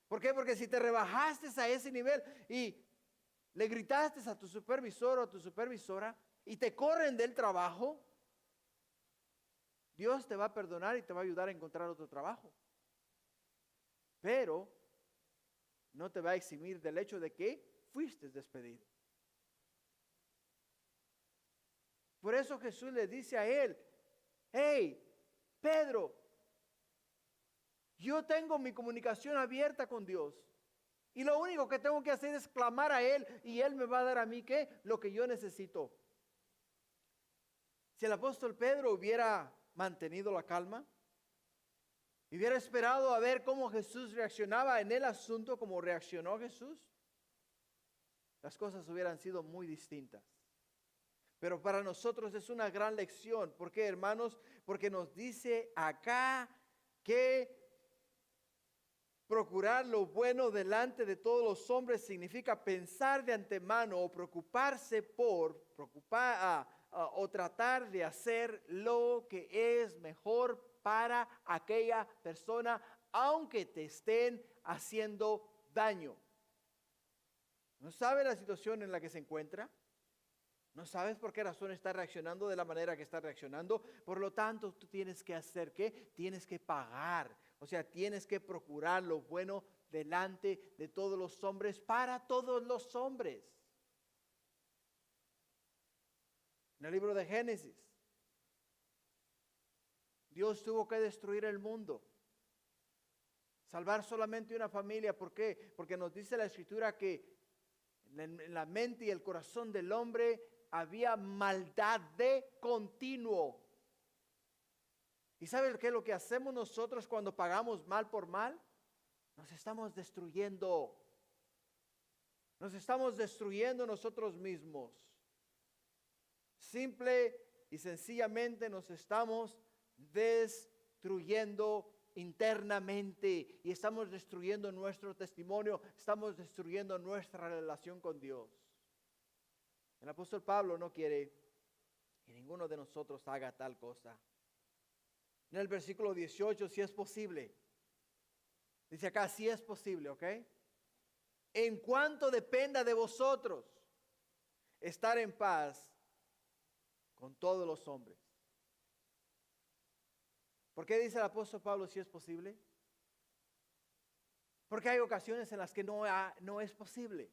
¿Por qué? Porque si te rebajaste a ese nivel y le gritaste a tu supervisor o a tu supervisora y te corren del trabajo, Dios te va a perdonar y te va a ayudar a encontrar otro trabajo. Pero no te va a eximir del hecho de que fuiste despedido. Por eso Jesús le dice a él, hey, Pedro, yo tengo mi comunicación abierta con Dios. Y lo único que tengo que hacer es clamar a Él y Él me va a dar a mí, ¿qué? Lo que yo necesito. Si el apóstol Pedro hubiera mantenido la calma, hubiera esperado a ver cómo Jesús reaccionaba en el asunto, como reaccionó Jesús, las cosas hubieran sido muy distintas. Pero para nosotros es una gran lección. ¿Por qué, hermanos? Porque nos dice acá que procurar lo bueno delante de todos los hombres significa pensar de antemano o preocuparse o tratar de hacer lo que es mejor para aquella persona, aunque te estén haciendo daño. ¿No sabe la situación en la que se encuentra? ¿No sabes por qué razón está reaccionando de la manera que está reaccionando? Por lo tanto, tú tienes que hacer ¿qué? Tienes que pagar. O sea, tienes que procurar lo bueno delante de todos los hombres, para todos los hombres. En el libro de Génesis, Dios tuvo que destruir el mundo. Salvar solamente una familia. ¿Por qué? Porque nos dice la Escritura que en la mente y el corazón del hombre había maldad de continuo. ¿Y sabe qué es lo que hacemos nosotros cuando pagamos mal por mal? Nos estamos destruyendo. Nos estamos destruyendo nosotros mismos. Simple y sencillamente nos estamos destruyendo internamente y estamos destruyendo nuestro testimonio, estamos destruyendo nuestra relación con Dios. El apóstol Pablo no quiere que ninguno de nosotros haga tal cosa. En el versículo 18, si es posible, dice acá, si es posible, ¿ok? En cuanto dependa de vosotros, estar en paz con todos los hombres. ¿Por qué dice el apóstol Pablo si es posible? Porque hay ocasiones en las que no es posible.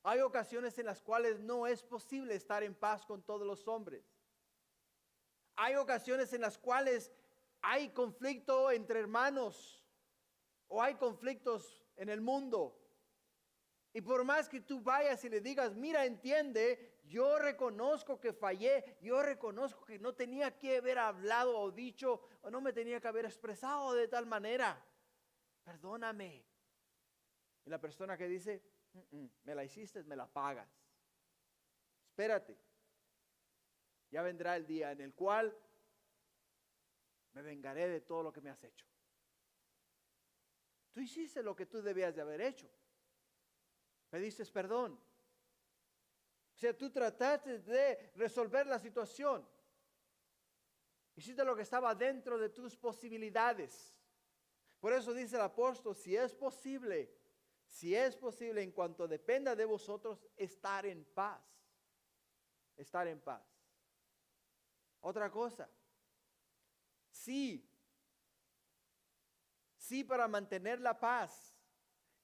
Hay ocasiones en las cuales no es posible estar en paz con todos los hombres. Hay ocasiones en las cuales hay conflicto entre hermanos o hay conflictos en el mundo. Y por más que tú vayas y le digas, mira, entiende, yo reconozco que fallé, yo reconozco que no tenía que haber hablado o dicho o no me tenía que haber expresado de tal manera. Perdóname. Y la persona que dice, me la hiciste, me la pagas. Espérate. Ya vendrá el día en el cual me vengaré de todo lo que me has hecho. Tú hiciste lo que tú debías de haber hecho. Pediste perdón. O sea, tú trataste de resolver la situación. Hiciste lo que estaba dentro de tus posibilidades. Por eso dice el apóstol, si es posible en cuanto dependa de vosotros, estar en paz. Estar en paz. Otra cosa, sí, para mantener la paz,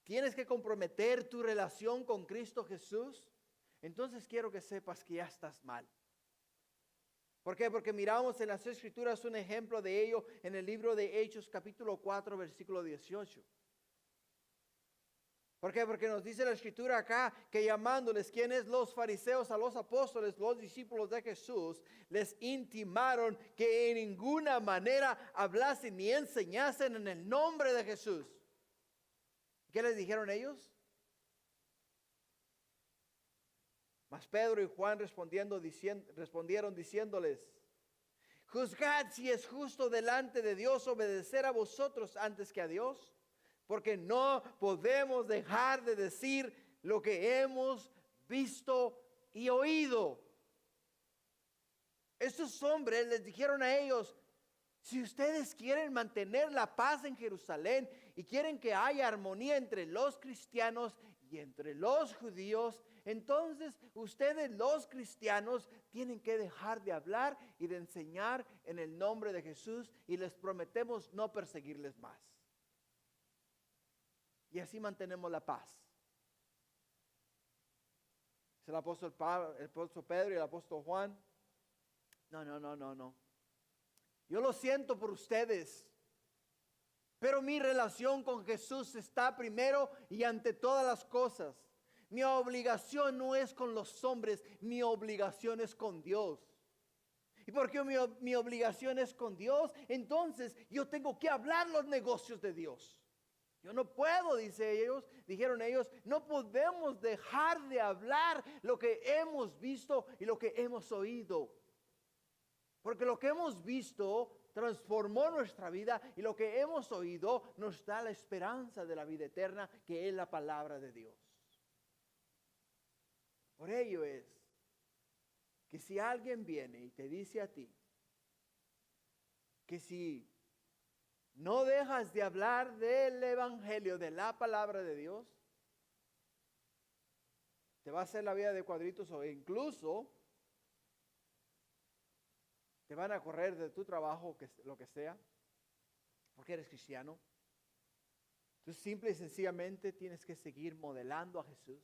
tienes que comprometer tu relación con Cristo Jesús. Entonces quiero que sepas que ya estás mal. ¿Por qué? Porque miramos en las Escrituras un ejemplo de ello en el libro de Hechos capítulo 4 versículo 18. ¿Por qué? Porque nos dice la escritura acá que llamándoles, ¿quiénes? Los fariseos a los apóstoles, los discípulos de Jesús, les intimaron que en ninguna manera hablasen ni enseñasen en el nombre de Jesús. ¿Qué les dijeron ellos? Mas Pedro y Juan respondieron diciéndoles, juzgad si es justo delante de Dios obedecer a vosotros antes que a Dios. Porque no podemos dejar de decir lo que hemos visto y oído. Estos hombres les dijeron a ellos, si ustedes quieren mantener la paz en Jerusalén y quieren que haya armonía entre los cristianos y entre los judíos, entonces ustedes los cristianos tienen que dejar de hablar y de enseñar en el nombre de Jesús y les prometemos no perseguirles más. Y así mantenemos la paz. Es el apóstol Pedro y el apóstol Juan. No. Yo lo siento por ustedes. Pero mi relación con Jesús está primero y ante todas las cosas. Mi obligación no es con los hombres, mi obligación es con Dios. Y porque mi obligación es con Dios, entonces yo tengo que hablar los negocios de Dios. Yo no puedo, dijeron ellos, no podemos dejar de hablar lo que hemos visto y lo que hemos oído. Porque lo que hemos visto transformó nuestra vida y lo que hemos oído nos da la esperanza de la vida eterna, que es la palabra de Dios. Por ello es que si alguien viene y te dice a ti que si no dejas de hablar del evangelio, de la palabra de Dios, te va a hacer la vida de cuadritos o incluso te van a correr de tu trabajo, lo que sea, porque eres cristiano. Tú simple y sencillamente tienes que seguir modelando a Jesús.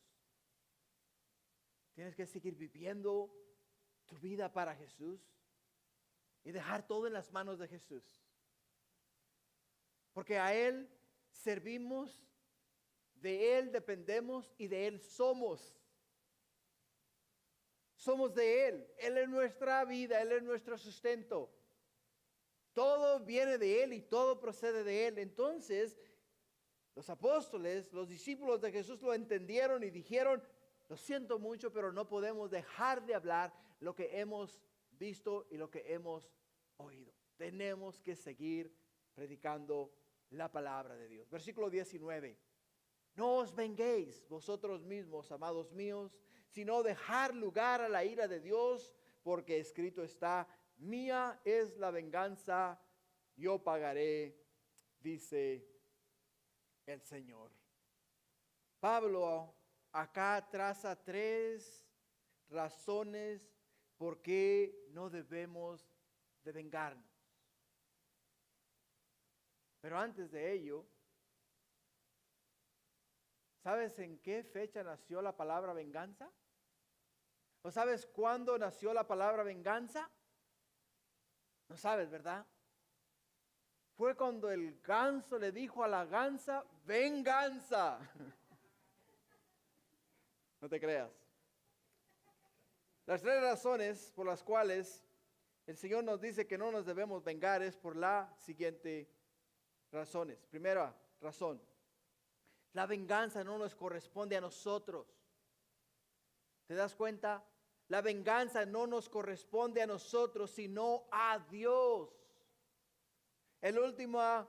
Tienes que seguir viviendo tu vida para Jesús y dejar todo en las manos de Jesús. Porque a Él servimos, de Él dependemos y de Él somos. Somos de Él. Él es nuestra vida, Él es nuestro sustento. Todo viene de Él y todo procede de Él. Entonces, los apóstoles, los discípulos de Jesús lo entendieron y dijeron, lo siento mucho, pero no podemos dejar de hablar lo que hemos visto y lo que hemos oído. Tenemos que seguir predicando la palabra de Dios. Versículo 19. No os venguéis vosotros mismos, amados míos, sino dejar lugar a la ira de Dios, porque escrito está, mía es la venganza, yo pagaré, dice el Señor. Pablo acá traza 3 razones por qué no debemos de vengarnos. Pero antes de ello, ¿sabes en qué fecha nació la palabra venganza? ¿O sabes cuándo nació la palabra venganza? No sabes, ¿verdad? Fue cuando el ganso le dijo a la gansa, venganza. No te creas. Las 3 razones por las cuales el Señor nos dice que no nos debemos vengar es por la siguiente razones. Primera razón, la venganza no nos corresponde a nosotros. ¿Te das cuenta? La venganza no nos corresponde a nosotros, sino a Dios. En última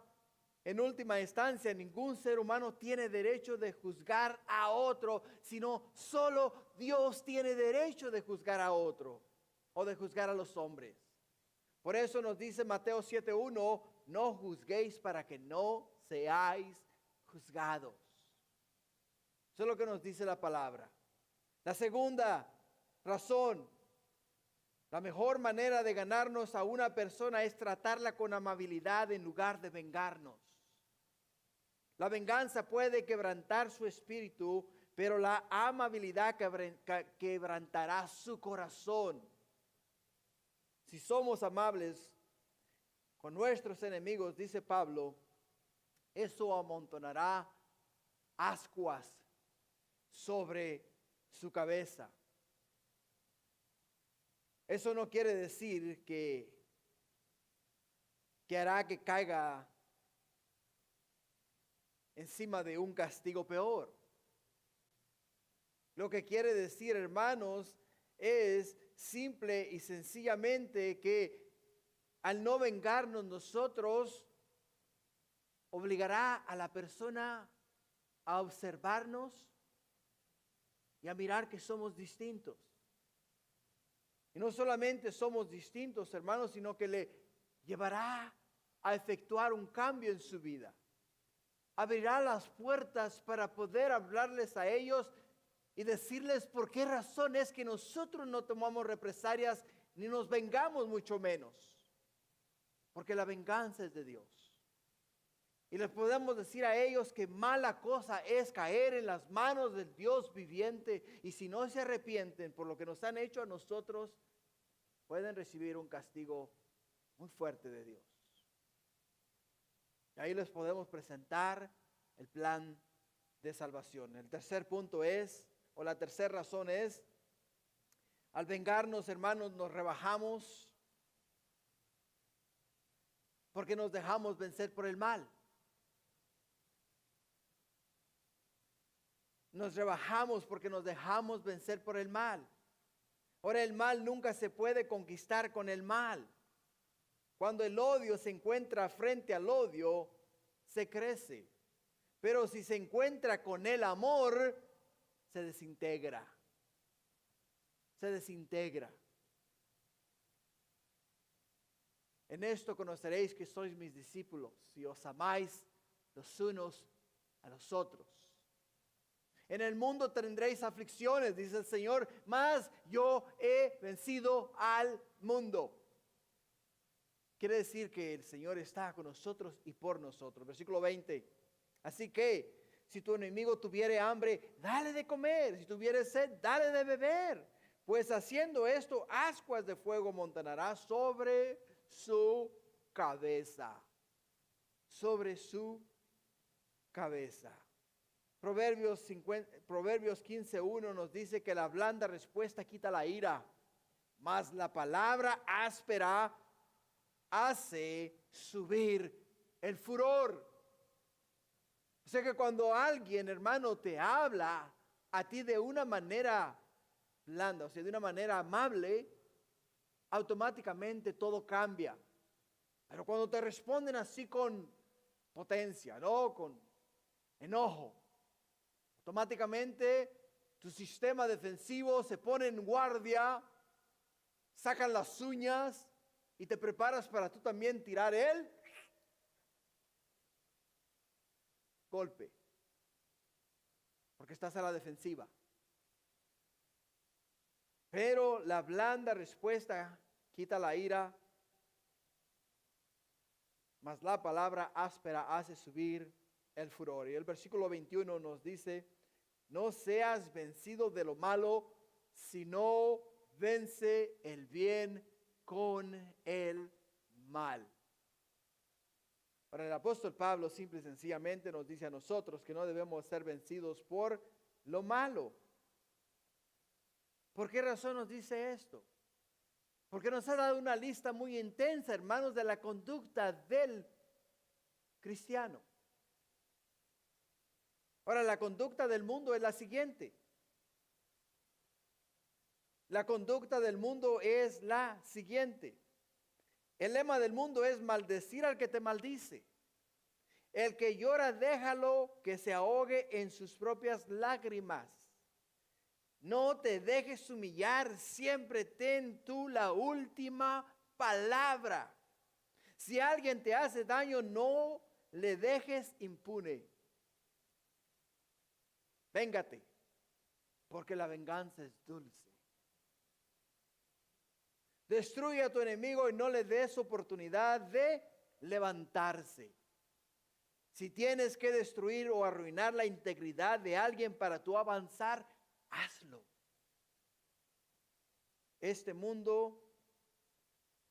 instancia, ningún ser humano tiene derecho de juzgar a otro, sino solo Dios tiene derecho de juzgar a otro o de juzgar a los hombres. Por eso nos dice Mateo 7:1, no juzguéis para que no seáis juzgados. Eso es lo que nos dice la palabra. La segunda razón, la mejor manera de ganarnos a una persona es tratarla con amabilidad en lugar de vengarnos. La venganza puede quebrantar su espíritu, pero la amabilidad quebrantará su corazón. Si somos amables con nuestros enemigos, dice Pablo, eso amontonará ascuas sobre su cabeza. Eso no quiere decir que hará que caiga encima de un castigo peor. Lo que quiere decir, hermanos, es simple y sencillamente que al no vengarnos nosotros, obligará a la persona a observarnos y a mirar que somos distintos. Y no solamente somos distintos, hermanos, sino que le llevará a efectuar un cambio en su vida. Abrirá las puertas para poder hablarles a ellos y decirles por qué razón es que nosotros no tomamos represalias ni nos vengamos, mucho menos. Porque la venganza es de Dios. Y les podemos decir a ellos que mala cosa es caer en las manos del Dios viviente. Y si no se arrepienten por lo que nos han hecho a nosotros, pueden recibir un castigo muy fuerte de Dios. Y ahí les podemos presentar el plan de salvación. El tercer punto es, o la tercera razón es, al vengarnos, hermanos, nos rebajamos porque nos dejamos vencer por el mal. Nos rebajamos porque nos dejamos vencer por el mal. Ahora, el mal nunca se puede conquistar con el mal. Cuando el odio se encuentra frente al odio, se crece. Pero si se encuentra con el amor, se desintegra. Se desintegra. En esto conoceréis que sois mis discípulos, si os amáis los unos a los otros. En el mundo tendréis aflicciones, dice el Señor, mas yo he vencido al mundo. Quiere decir que el Señor está con nosotros y por nosotros. Versículo 20. Así que, si tu enemigo tuviere hambre, dale de comer. Si tuviere sed, dale de beber. Pues haciendo esto, ascuas de fuego montanará sobre su cabeza. Sobre su cabeza. Proverbios 15:1 nos dice que la blanda respuesta quita la ira, mas la palabra áspera hace subir el furor. O sea que cuando alguien, hermano, te habla a ti de una manera blanda, o sea, de una manera amable, automáticamente todo cambia. Pero cuando te responden así con potencia, ¿no? Con enojo, automáticamente tu sistema defensivo se pone en guardia, sacan las uñas y te preparas para tú también tirar el golpe. Porque estás a la defensiva. Pero la blanda respuesta quita la ira, mas la palabra áspera hace subir el furor. Y el versículo 21 nos dice, no seas vencido de lo malo, sino vence el bien con el mal. Ahora el apóstol Pablo simple y sencillamente nos dice a nosotros que no debemos ser vencidos por lo malo. ¿Por qué razón nos dice esto? Porque nos ha dado una lista muy intensa, hermanos, de la conducta del cristiano. Ahora, la conducta del mundo es la siguiente. La conducta del mundo es la siguiente. El lema del mundo es maldecir al que te maldice. El que llora, déjalo que se ahogue en sus propias lágrimas. No te dejes humillar, siempre ten tú la última palabra. Si alguien te hace daño, no le dejes impune. Véngate, porque la venganza es dulce. Destruye a tu enemigo y no le des oportunidad de levantarse. Si tienes que destruir o arruinar la integridad de alguien para tú avanzar, hazlo. Este mundo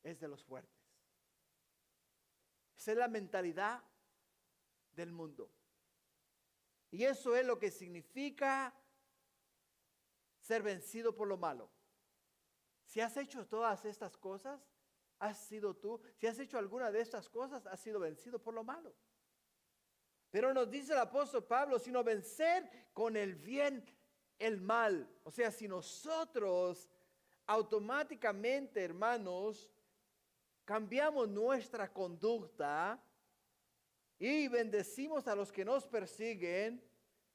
es de los fuertes. Esa es la mentalidad del mundo. Y eso es lo que significa ser vencido por lo malo. Si has hecho todas estas cosas, has sido tú. Si has hecho alguna de estas cosas, has sido vencido por lo malo. Pero nos dice el apóstol Pablo, sino vencer con el bien el mal. O sea, si nosotros automáticamente, hermanos, cambiamos nuestra conducta y bendecimos a los que nos persiguen,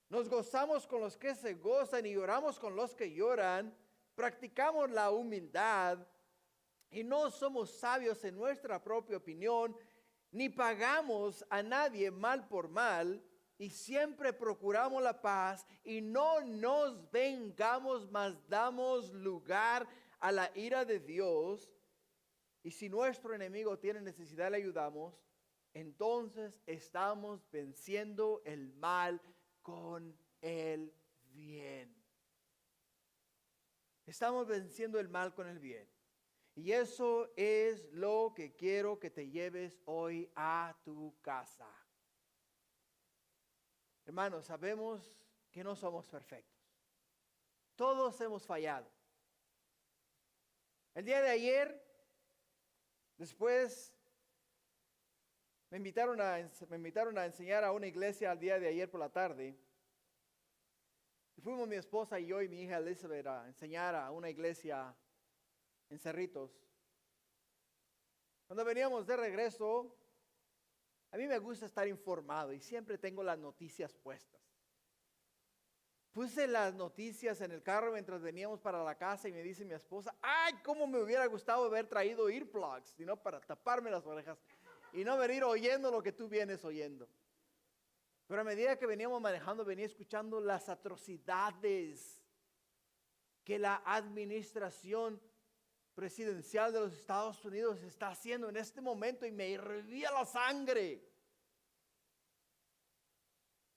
nos gozamos con los que se gozan y lloramos con los que lloran, practicamos la humildad y no somos sabios en nuestra propia opinión, ni pagamos a nadie mal por mal, y siempre procuramos la paz y no nos vengamos, mas damos lugar a la ira de Dios. Y si nuestro enemigo tiene necesidad, le ayudamos, entonces estamos venciendo el mal con el bien. Estamos venciendo el mal con el bien. Y eso es lo que quiero que te lleves hoy a tu casa. Hermanos, sabemos que no somos perfectos. Todos hemos fallado. El día de ayer, después, me invitaron a enseñar a una iglesia al día de ayer por la tarde. Y fuimos mi esposa y yo y mi hija Elizabeth a enseñar a una iglesia en Cerritos. Cuando veníamos de regreso, a mí me gusta estar informado y siempre tengo las noticias puestas. Puse las noticias en el carro mientras veníamos para la casa y me dice mi esposa, ¡ay, cómo me hubiera gustado haber traído earplugs! Sino para taparme las orejas y no venir oyendo lo que tú vienes oyendo. Pero a medida que veníamos manejando, venía escuchando las atrocidades que la administración presidencial de los Estados Unidos está haciendo en este momento y me hervía la sangre.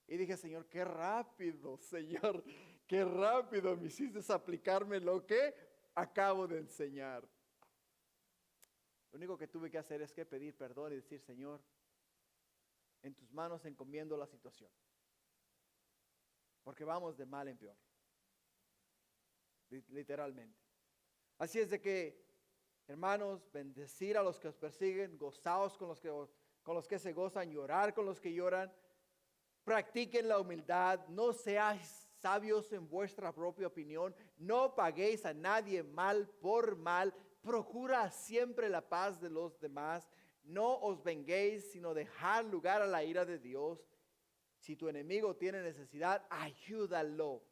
Y dije, Señor, qué rápido, Señor, qué rápido me hiciste aplicarme lo que acabo de enseñar. Lo único que tuve que hacer es que pedir perdón y decir, Señor, en tus manos encomiendo la situación. Porque vamos de mal en peor. Literalmente. Así es de que, hermanos, bendecir a los que os persiguen, gozaos con los que se gozan, llorar con los que lloran, practiquen la humildad, no seáis sabios en vuestra propia opinión, no paguéis a nadie mal por mal, procura siempre la paz de los demás, no os venguéis, sino dejad lugar a la ira de Dios. Si tu enemigo tiene necesidad, ayúdalo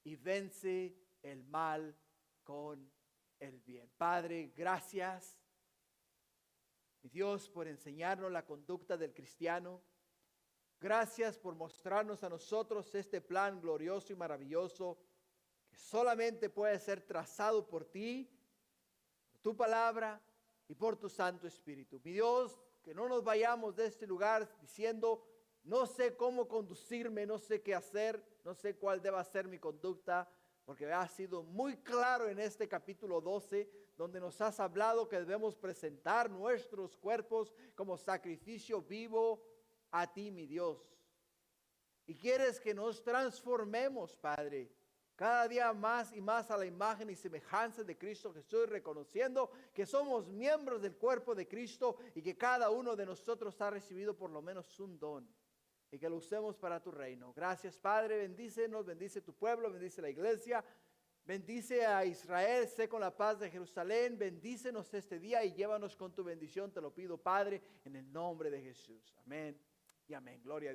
y vence el mal con el bien. Padre, gracias, mi Dios, por enseñarnos la conducta del cristiano. Gracias por mostrarnos a nosotros este plan glorioso y maravilloso que solamente puede ser trazado por ti, por tu palabra y por tu Santo Espíritu. Mi Dios, que no nos vayamos de este lugar diciendo, no sé cómo conducirme, no sé qué hacer, no sé cuál deba ser mi conducta, porque ha sido muy claro en este capítulo 12, donde nos has hablado que debemos presentar nuestros cuerpos como sacrificio vivo a ti, mi Dios. Y quieres que nos transformemos, Padre, cada día más y más a la imagen y semejanza de Cristo Jesús, reconociendo que somos miembros del cuerpo de Cristo y que cada uno de nosotros ha recibido por lo menos un don. Y que lo usemos para tu reino. Gracias, Padre, bendícenos, bendice tu pueblo, bendice la iglesia, bendice a Israel, sé con la paz de Jerusalén, bendícenos este día y llévanos con tu bendición, te lo pido, Padre, en el nombre de Jesús. Amén y amén. Gloria a Dios.